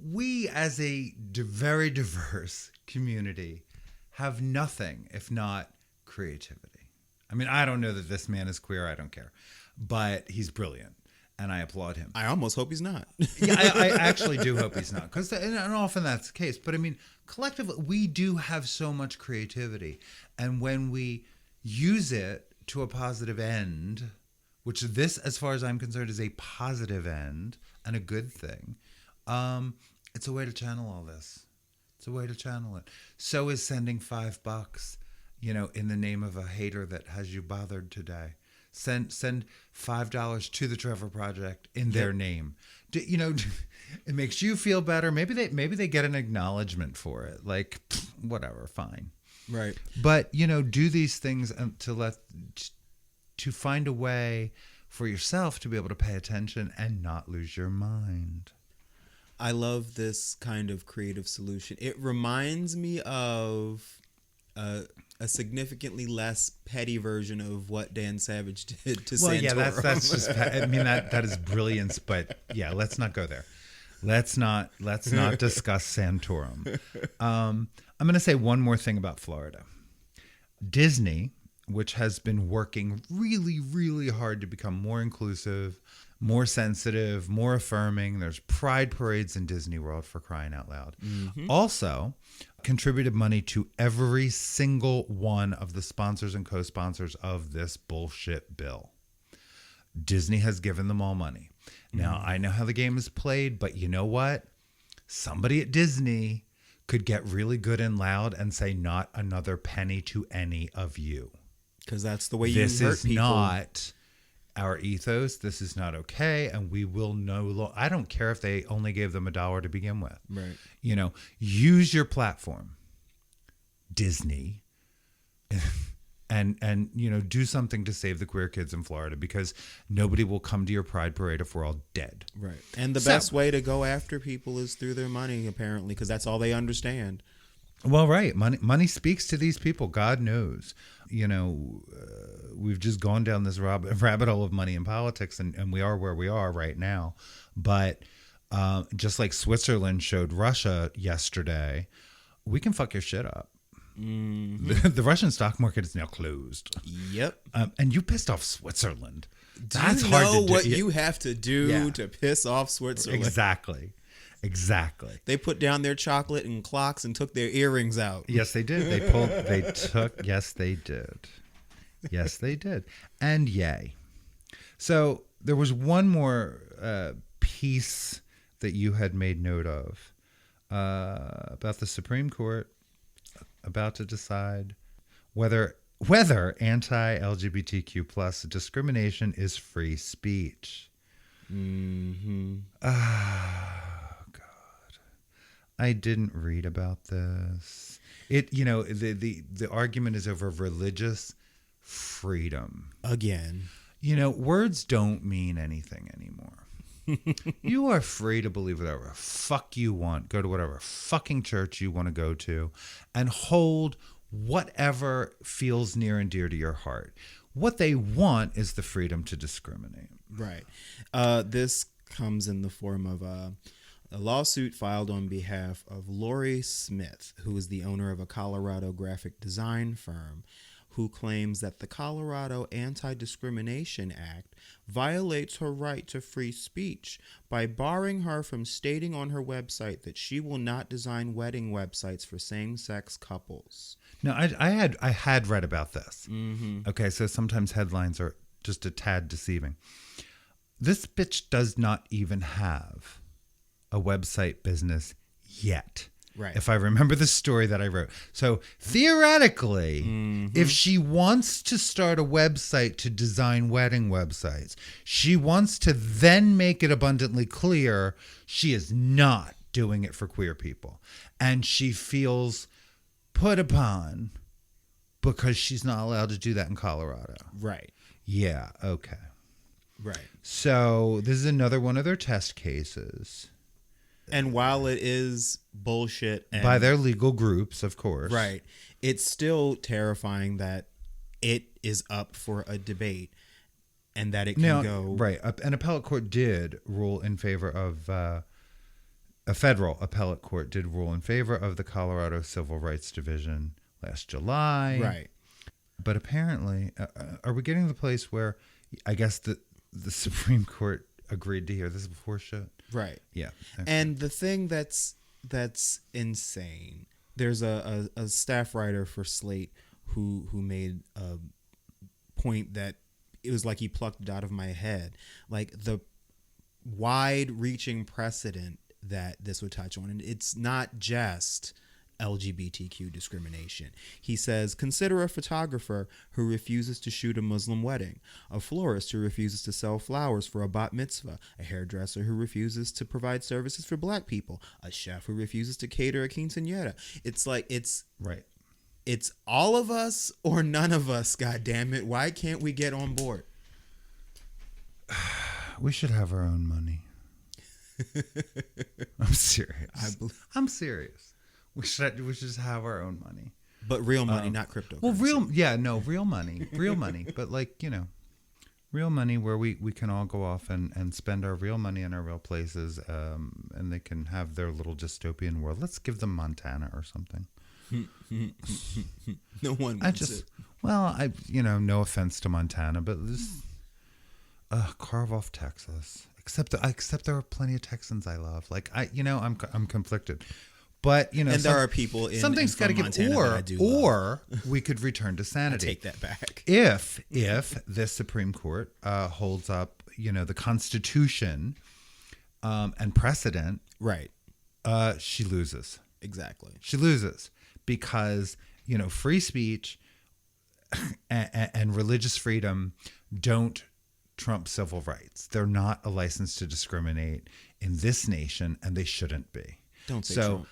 We, as a very diverse community, have nothing if not creativity. I mean, I don't know that this man is queer. I don't care. But he's brilliant, and I applaud him. I almost hope he's not. Yeah, I actually do hope he's not, because and often that's the case. But I mean, collectively, we do have so much creativity, and when we use it to a positive end, which this, as far as I'm concerned, is a positive end and a good thing, it's a way to channel all this. It's a way to channel it. So is sending $5, in the name of a hater that has you bothered today. Send $5 to the Trevor Project in their name. It makes you feel better. Maybe they get an acknowledgement for it. Like, whatever, fine. Right. But do these things to find a way for yourself to be able to pay attention and not lose your mind. I love this kind of creative solution. It reminds me of a significantly less petty version of what Dan Savage did to Santorum. Well, yeah, that's just. I mean, that is brilliance. But yeah, let's not go there. Let's not discuss Santorum. I'm going to say one more thing about Florida. Disney, which has been working really, really hard to become more inclusive, more sensitive, more affirming. There's pride parades in Disney World, for crying out loud. Mm-hmm. Also contributed money to every single one of the sponsors and co-sponsors of this bullshit bill. Disney has given them all money. Now, I know how the game is played, but you know what? Somebody at Disney could get really good and loud and say, not another penny to any of you. Because that's the way you hurt people. This is not our ethos. This is not okay. And we will I don't care if they only gave them $1 to begin with. Right. Use your platform, Disney, and do something to save the queer kids in Florida, because nobody will come to your pride parade if we're all dead. Right. And the best way to go after people is through their money, apparently, because that's all they understand. Well, right. Money speaks to these people. God knows. We've just gone down this rabbit hole of money in politics, and we are where we are right now. But just like Switzerland showed Russia yesterday, we can fuck your shit up. Mm-hmm. The Russian stock market is now closed. Yep. And you pissed off Switzerland. That's hard to do. What you have to do to piss off Switzerland. Exactly. They put down their chocolate and clocks and took their earrings out. Yes, they did. Yes, they did. Yes, they did. And yay. So there was one more piece that you had made note of about the Supreme Court about to decide whether anti-LGBTQ plus discrimination is free speech. Mm-hmm. Oh, God. I didn't read about this. The argument is over religious freedom. Again. Words don't mean anything anymore. You are free to believe whatever fuck you want. Go to whatever fucking church you want to go to and hold whatever feels near and dear to your heart. What they want is the freedom to discriminate. Right. This comes in the form of a lawsuit filed on behalf of Lori Smith, who is the owner of a Colorado graphic design firm, who claims that the Colorado Anti-Discrimination Act violates her right to free speech by barring her from stating on her website that she will not design wedding websites for same-sex couples. Now, I had read about this. Mm-hmm. Okay, so sometimes headlines are just a tad deceiving. This bitch does not even have a website business yet. Right. If I remember the story that I wrote. So theoretically, if she wants to start a website to design wedding websites, she wants to then make it abundantly clear she is not doing it for queer people. And she feels put upon because she's not allowed to do that in Colorado. Right. Yeah, okay. Right. So this is another one of their test cases. And while it is bullshit and By their legal groups, of course. right, it's still terrifying that it is up for a debate and that it can go. Right. An appellate court did rule in favor of, a federal appellate court did rule in favor of the Colorado Civil Rights Division last July. Right. But apparently, are we getting to the place where I guess the Supreme Court agreed to hear this before shit? Right. Yeah. Okay. And the thing that's insane, there's a staff writer for Slate who made a point that it was like he plucked it out of my head. Like the wide-reaching precedent that this would touch on. And it's not just LGBTQ discrimination. He says, consider a photographer who refuses to shoot a Muslim wedding, a florist who refuses to sell flowers for a bat mitzvah, a hairdresser who refuses to provide services for black people, a chef who refuses to cater a quinceañera. It's like, it's right. It's all of us or none of us, God damn it. Why can't we get on board? We should have our own money. I'm serious. I'm serious. We should just have our own money. But real money, not cryptocurrency. Well, real money. Real money. But real money where we can all go off and spend our real money in our real places, and they can have their little dystopian world. Let's give them Montana or something. No one wants it. Well, no offense to Montana, but this carve off Texas. Except there are plenty of Texans I love. I'm conflicted. But and there are people in something's got to give, or we could return to sanity. I take that back. If the Supreme Court holds up, the Constitution and precedent, right? She loses. Exactly. She loses because free speech and religious freedom don't trump civil rights. They're not a license to discriminate in this nation, and they shouldn't be. Don't say so. Trump.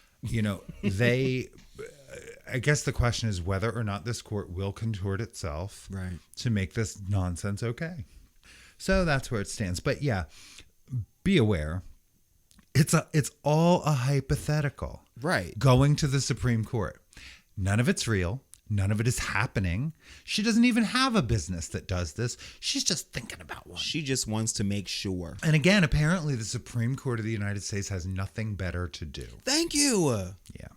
I guess the question is whether or not this court will contort itself right to make this nonsense okay. So that's where it stands. But yeah, be aware. It's all a hypothetical. Right. Going to the Supreme Court. None of it's real. None of it is happening. She doesn't even have a business that does this. She's just thinking about one. She just wants to make sure. And again, apparently the Supreme Court of the United States has nothing better to do. Thank you. Yeah.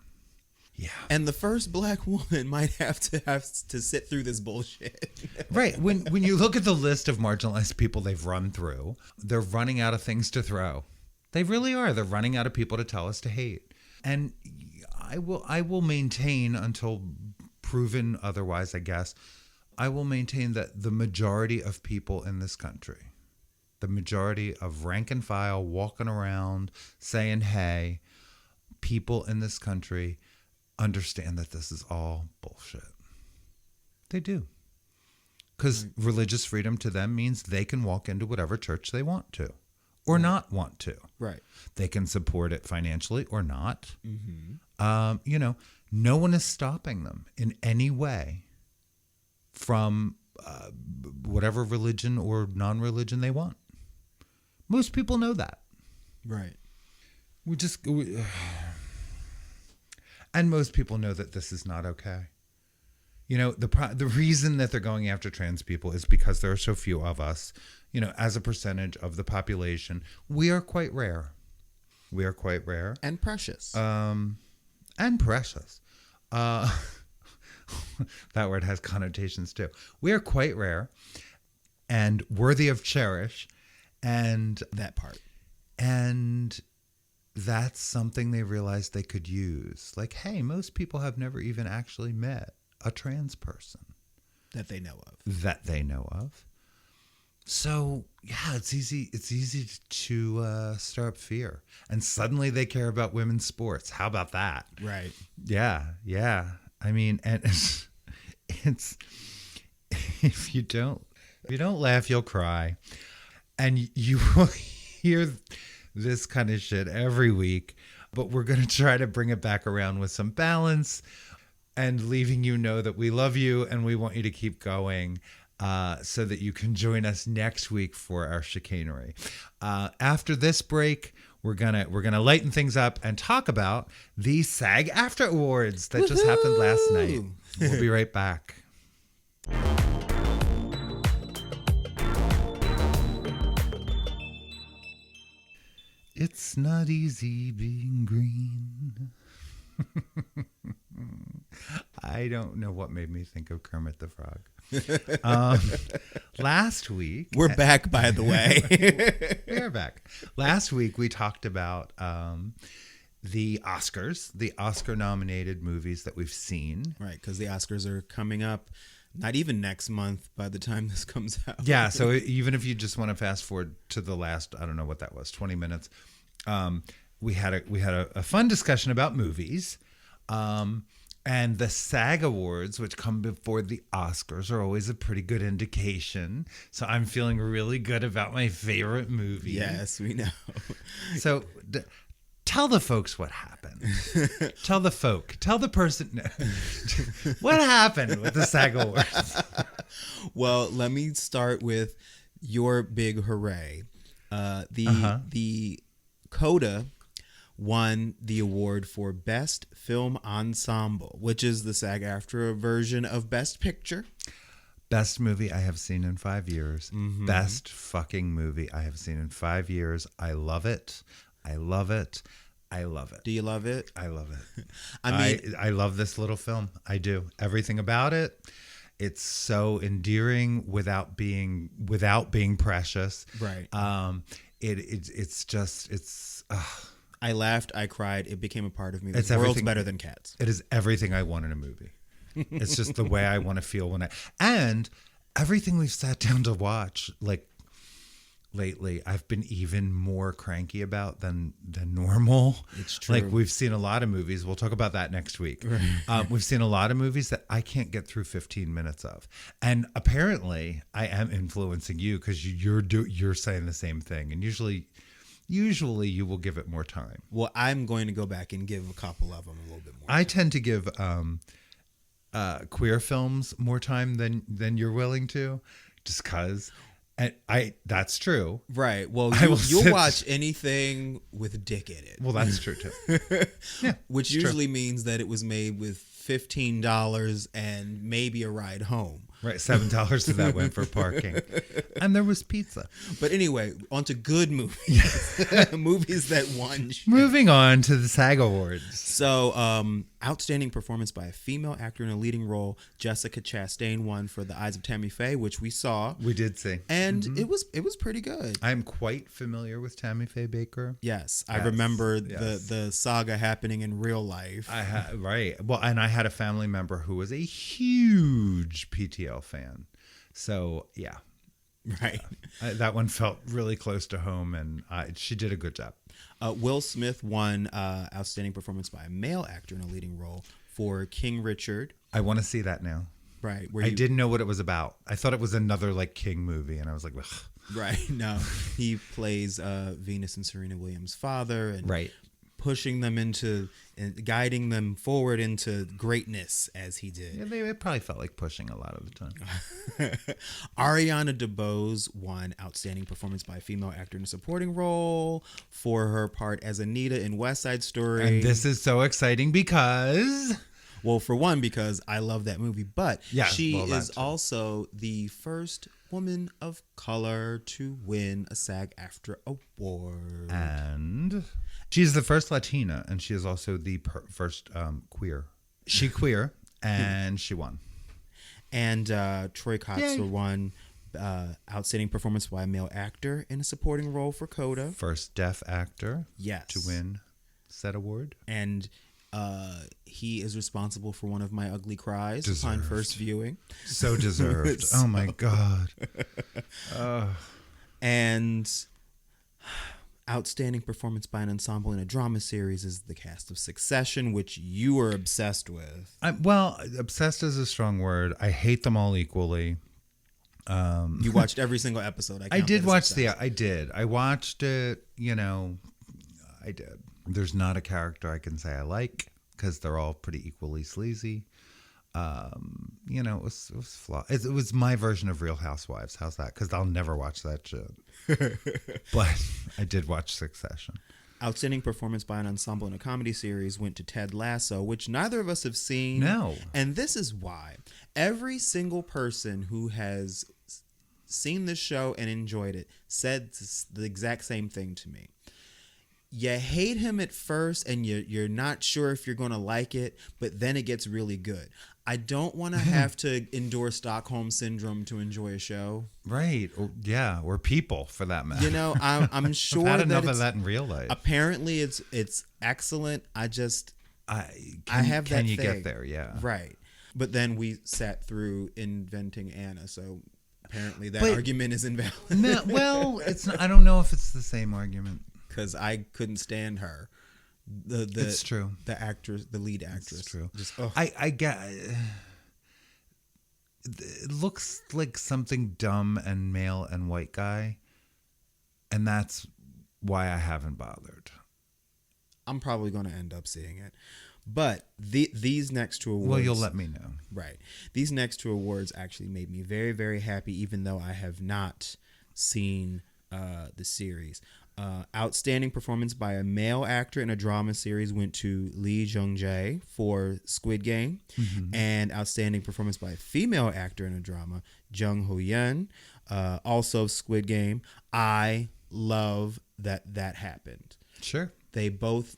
Yeah. And the first black woman might have to sit through this bullshit. Right. When you look at the list of marginalized people they've run through, they're running out of things to throw. They really are. They're running out of people to tell us to hate. And I will maintain until proven otherwise, I guess, I will maintain that the majority of people in this country, the majority of rank and file walking around saying, hey, people in this country understand that this is all bullshit. They do. Because religious freedom to them means they can walk into whatever church they want to or not want to. Right. They can support it financially or not. No one is stopping them in any way from whatever religion or non-religion they want. Most people know that. Right. And most people know that this is not okay. The reason that they're going after trans people is because there are so few of us. As a percentage of the population, we are quite rare. We are quite rare. And precious. And precious. That word has connotations too. We are quite rare and worthy of cherish. And that part. And that's something they realized they could use. Like, hey, most people have never even actually met a trans person. That they know of. So, yeah, it's easy to stir up fear. And suddenly they care about women's sports. How about that? Right. Yeah. I mean, and it's if you don't laugh, you'll cry. And you will hear this kind of shit every week, but we're going to try to bring it back around with some balance and leaving you know that we love you and we want you to keep going so that you can join us next week for our chicanery. After this break, we're gonna lighten things up and talk about the SAG-AFTRA Awards that just happened last night. We'll be right back. It's not easy being green. I don't know what made me think of Kermit the Frog. Last week... We're back, by the way. We are back. Last week, we talked about the Oscars, the Oscar-nominated movies that we've seen. Right, because the Oscars are coming up not even next month by the time this comes out. Yeah, so even if you just want to fast forward to the last, I don't know what that was, 20 minutes, we had a fun discussion about movies. And the SAG Awards, which come before the Oscars, are always a pretty good indication. So I'm feeling really good about my favorite movie. Yes, we know. So tell the folks what happened. Tell the person. What happened with the SAG Awards? Well, let me start with your big hooray. The CODA won the award for Best Film Ensemble, which is the SAG-AFTRA version of Best Picture. Best movie I have seen in 5 years. Mm-hmm. Best fucking movie I have seen in 5 years. I love it. I love it. I love it. Do you love it? I love it. I love this little film. I do. Everything about it. It's so endearing without being precious. Right. I laughed, I cried, it became a part of me. The world's better than Cats. It is everything I want in a movie. It's just the way I want to feel and everything we've sat down to watch, like lately, I've been even more cranky about than normal. It's true. Like we've seen a lot of movies. We'll talk about that next week. We've seen a lot of movies that I can't get through 15 minutes of. And apparently I am influencing you because you're saying the same thing. And usually you will give it more time. Well, I'm going to go back and give a couple of them a little bit more time. I tend to give queer films more time than you're willing to, just because. And that's true. Right. Well, you'll watch anything with dick in it. Well, that's true too. Yeah, which usually means that it was made with $15 and maybe a ride home. Right, $7 of that went for parking. And there was pizza. But anyway, on to good movies. Movies that won. Moving on to the SAG Awards. So, outstanding performance by a female actor in a leading role. Jessica Chastain won for The Eyes of Tammy Faye, which we saw. We did see. And it was pretty good. I'm quite familiar with Tammy Faye Baker. Yes, I remember the saga happening in real life. Right. Well, and I had a family member who was a huge PTL Riverdale fan. So, yeah. Right. That one felt really close to home, and she did a good job. Will Smith won Outstanding Performance by a Male Actor in a Leading Role for King Richard. I want to see that now. Right. I didn't know what it was about. I thought it was another like King movie, and I was like, ugh. Right. No, he plays Venus and Serena Williams' father, and Right. pushing them into and guiding them forward into greatness as he did. Yeah, it probably felt like pushing a lot of the time. Ariana DeBose won Outstanding Performance by a Female Actor in a Supporting Role for her part as Anita in West Side Story. And this is so exciting because... Well, for one, because I love that movie, but Yeah, she well, that is too. also the first woman of color to win a SAG-AFTRA award. And she's the first Latina, and she is also the first queer. She queer, and she won. And Troy Kotsur Yay. won Outstanding Performance by a Male Actor in a Supporting Role for Coda. First deaf actor Yes. to win said award. And he is responsible for one of my ugly cries upon Deserved. first viewing. So deserved. So- Oh my God. And Outstanding Performance by an Ensemble in a Drama Series is the cast of Succession, which you are obsessed with. Well, obsessed is a strong word. I hate them all equally. You watched every single episode. I count did that as watch obsessed. I did. I watched it, I did. There's not a character I can say I like because they're all pretty equally sleazy. It was flawed. It was my version of Real Housewives. How's that? Because I'll never watch that shit. But I did watch Succession. Outstanding Performance by an Ensemble in a Comedy Series went to Ted Lasso, which neither of us have seen. No. And this is why. Every single person who has seen this show and enjoyed it said the exact same thing to me. You hate him at first and you're not sure if you're going to like it, but then it gets really good. I don't want to have to endure Stockholm Syndrome to enjoy a show. Right. Or people for that matter. I'm sure I've had that enough it's, of that in real life. apparently it's excellent. I have Can that you thing. get there? Yeah. Right. But then we sat through Inventing Anna, so apparently that But- argument is invalid. No, well, it's not, I don't know if it's the same argument. Because I couldn't stand her. It's true. The actress, the lead actress. It's true. Just, ugh. I get. It looks like something dumb and male and white guy, and that's why I haven't bothered. I'm probably going to end up seeing it. But these next two awards. Well, you'll let me know. Right. These next two awards actually made me very, very happy, even though I have not seen the series. Outstanding Performance by a Male Actor in a Drama Series went to Lee Jung-jae for Squid Game. And Outstanding Performance by a Female Actor in a Drama, Jung Ho-yeon, also Squid Game. I love that happened. Sure. They both,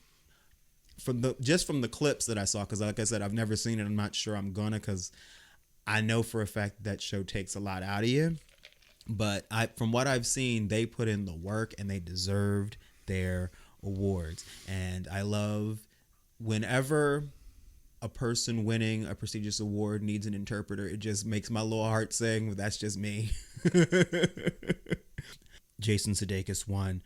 from the clips that I saw, because like I said, I've never seen it. I'm not sure I'm gonna, because I know for a fact that show takes a lot out of you. But from what I've seen, they put in the work and they deserved their awards. And I love whenever a person winning a prestigious award needs an interpreter, it just makes my little heart sing. That's just me. Jason Sudeikis won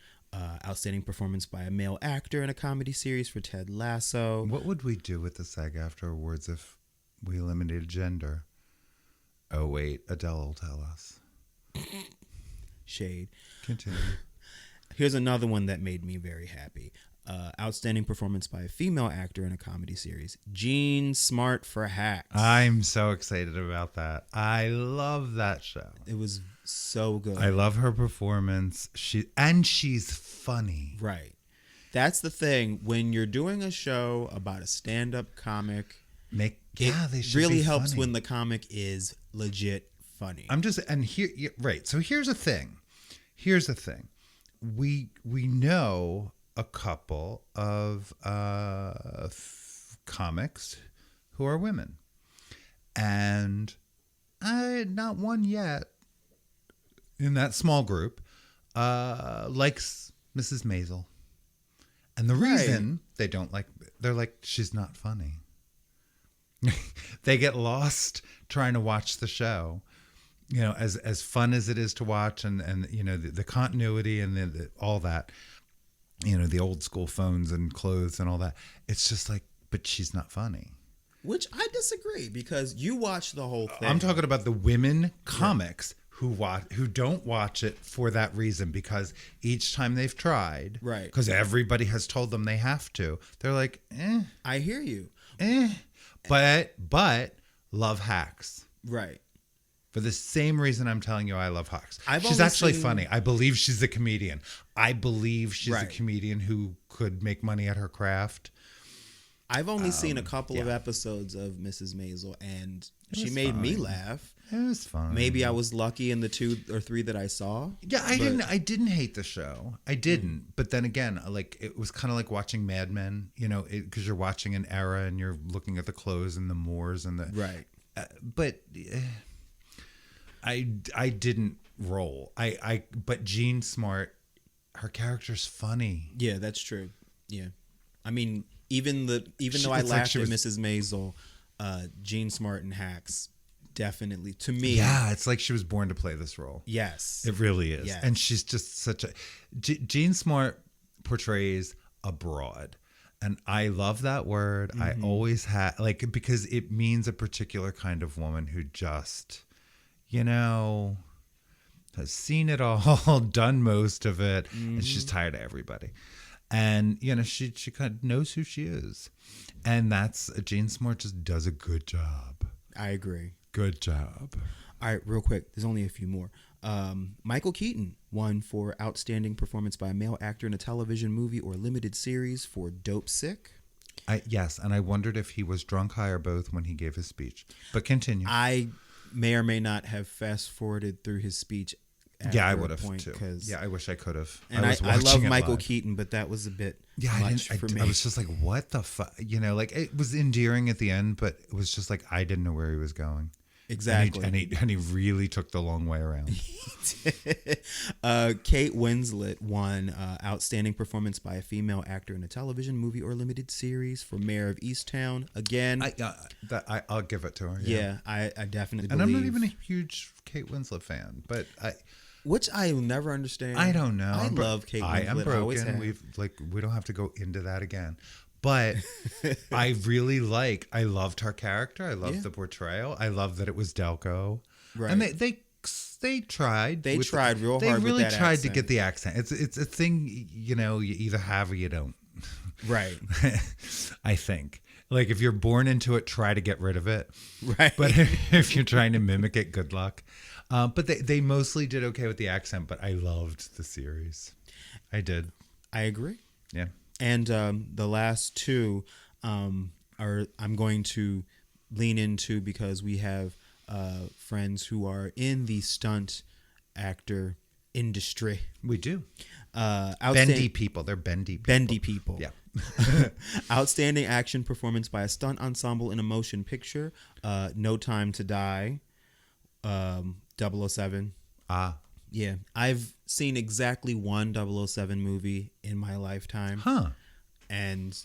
Outstanding Performance by a Male Actor in a Comedy Series for Ted Lasso. What would we do with the SAG-AFTRA awards if we eliminated gender? Oh wait, Adele will tell us. Shade. Continue. Here's another one that made me very happy. Outstanding Performance by a Female Actor in a Comedy Series, Jean Smart for Hacks. I'm so excited about that. I love that show. It was so good. I love her performance. She's funny. Right. That's the thing. When you're doing a show about a stand-up comic, They it should really be helps funny. when the comic is legit funny. Right. So here's the thing. We know a couple of comics who are women, and not one yet in that small group likes Mrs. Maisel. And the reason they don't like, they're like, she's not funny. They get lost trying to watch the show. You know, as fun as it is to watch, and you know the continuity and all that, you know, the old school phones and clothes and all that. It's just like, but she's not funny. Which I disagree, because you watch the whole thing. I'm talking about the women comics who don't watch it for that reason, because each time they've tried, right? Because everybody has told them they have to. They're like, I hear you, but love Hacks, right? For the same reason I'm telling you I love Hawks. She's only actually seen- funny. I believe she's a comedian. I believe she's a Right. comedian who could make money at her craft. I've only seen a couple of episodes of Mrs. Maisel, and she was made me fine. laugh. It was fun. Maybe I was lucky in the 2 or 3 that I saw. Yeah, I didn't hate the show. I didn't. But then again, like, it was kind of like watching Mad Men, you know, because you're watching an era and you're looking at the clothes and the Moors and the Right. But I didn't roll. But Jean Smart, her character's funny. Yeah, that's true. Yeah, I mean, even though I it's like laughed she at was- Mrs. Maisel, Jean Smart and Hacks definitely, to me. Yeah, it's like she was born to play this role. Yes. It really is. Yes. And she's just such a Jean Smart portrays a broad. And I love that word. I always had, like, because it means a particular kind of woman who just, you know, has seen it all, done most of it, and she's tired of everybody. And, you know, she kind of knows who she is. And that's, Jean Smart just does a good job. I agree. Good job. All right, real quick. There's only a few more. Michael Keaton won for outstanding performance by a male actor in a television movie or limited series for Dope Sick. Yes, and I wondered if he was drunk, high, or both when he gave his speech. But continue. I may or may not have fast forwarded through his speech. Yeah, I after a would have point, too. 'cause- Yeah, I wish I could have. And was I love watching it Michael live. Keaton, but that was a bit Yeah, much for me. I was just like, what the fuck? You know, like, it was endearing at the end, but it was just like I didn't know where he was going. Exactly. And he really took the long way around. Kate Winslet won outstanding performance by a female actor in a television movie or limited series for Mayor of Easttown. Again, I'll give it to her. yeah, I definitely And believe. I'm not even a huge Kate Winslet fan, but Which I will never understand. I don't know. I love Kate Winslet. I am always broken. have. We don't have to go into that again. But I really I loved her character. I loved the portrayal. I love that it was Delco. Right. And they tried. They tried real They hard with really that tried accent. to get the accent. It's a thing, you know, you either have or you don't. Right. I think. Like, if you're born into it, try to get rid of it. Right. But if you're trying to mimic it, good luck. But they mostly did okay with the accent, but I loved the series. I did. I agree. Yeah. And the last two are I'm going to lean into because we have friends who are in the stunt actor industry. We do. Outstanding, Bendy people. They're bendy people. bendy people. Yeah. Outstanding action performance by a stunt ensemble in a motion picture. No Time to Die. 007. Yeah, I've seen exactly one 007 movie in my lifetime. Huh. And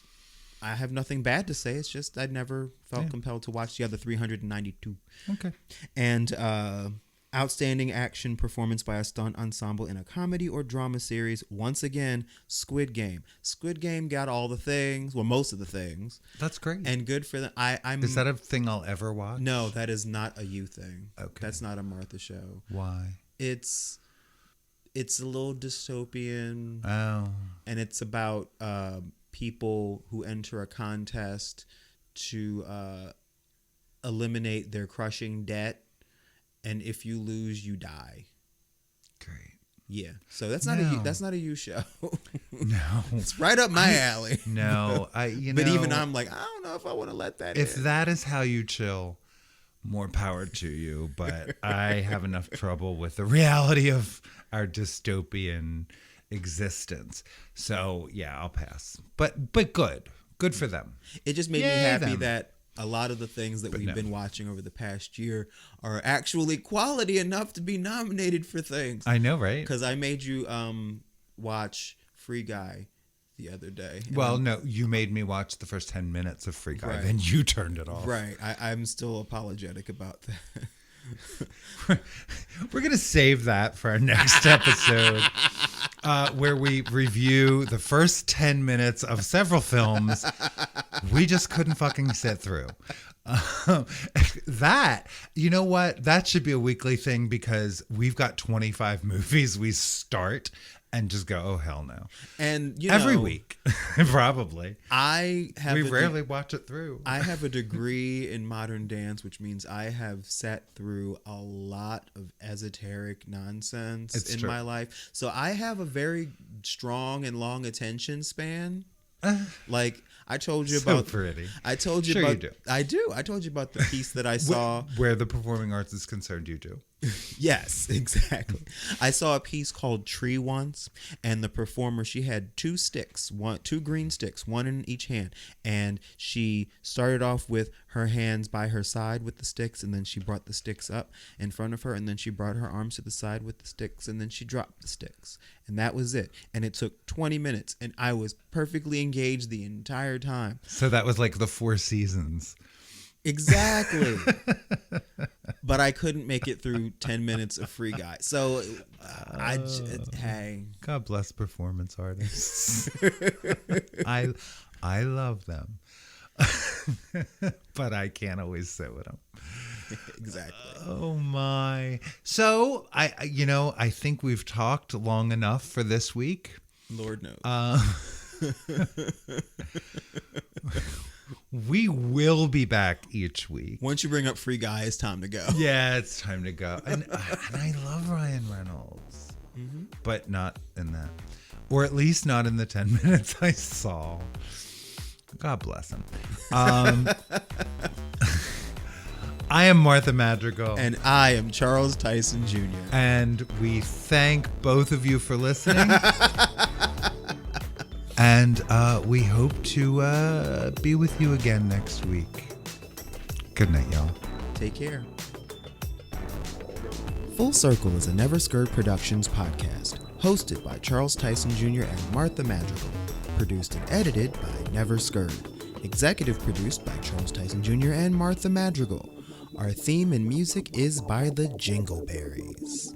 I have nothing bad to say. It's just I never felt compelled to watch the other 392. Okay. And outstanding action performance by a stunt ensemble in a comedy or drama series. Once again, Squid Game. Squid Game got all the things, well, most of the things. That's great. And good for them. I'm. Is that a thing I'll ever watch? No, that is not a you thing. Okay. That's not a Martha show. Why? It's a little dystopian. Oh. And it's about people who enter a contest to eliminate their crushing debt, and if you lose, you die. Great. Yeah, so that's not a you show. No. It's right up my alley. No. But even I'm like, I don't know if I want to let that If in. that is how you chill, more power to you. But I have enough trouble with the reality of our dystopian existence. So yeah, I'll pass. But good for them. It just made me Yay, happy them. that a lot of the things that we've no. been watching over the past year are actually quality enough to be nominated for things. I know, right? Because I made you watch Free Guy the other day. And Well, no, you made me watch the first 10 minutes of Free Guy, Right. then you turned it off. Right. I'm still apologetic about that. We're going to save that for our next episode, where we review the first 10 minutes of several films we just couldn't fucking sit through. That, you know what? That should be a weekly thing because we've got 25 movies we start and just go, oh, hell no. And, Every week, probably. I have We rarely watch it through. I have a degree in modern dance, which means I have sat through a lot of esoteric nonsense in true. my life. So I have a very strong and long attention span. Like I told you So about pretty. I told you Sure about you do. I do. I told you about the piece that I saw. Where the performing arts is concerned, you do. Yes, exactly. I saw a piece called Tree once, and the performer, she had two green sticks, one in each hand, and she started off with her hands by her side with the sticks, and then she brought the sticks up in front of her, and then she brought her arms to the side with the sticks, and then she dropped the sticks, and that was it. And it took 20 minutes, and I was perfectly engaged the entire time. So that was like the Four Seasons. Exactly. But I couldn't make it through 10 minutes of Free Guy. So hey. God bless performance artists. I love them. But I can't always sit with them. Exactly. Oh my. So I think we've talked long enough for this week. Lord knows. We will be back each week. Once you bring up Free Guy, it's time to go. Yeah, it's time to go. And I love Ryan Reynolds, but not in that, or at least not in the 10 minutes I saw. God bless him. I am Martha Madrigal. And I am Charles Tyson Jr. And we thank both of you for listening. And we hope to be with you again next week. Good night, y'all. Take care. Full Circle is a Never Skirt Productions podcast, hosted by Charles Tyson Jr. and Martha Madrigal, produced and edited by Never Skirt, executive produced by Charles Tyson Jr. and Martha Madrigal. Our theme and music is by the Jingleberries.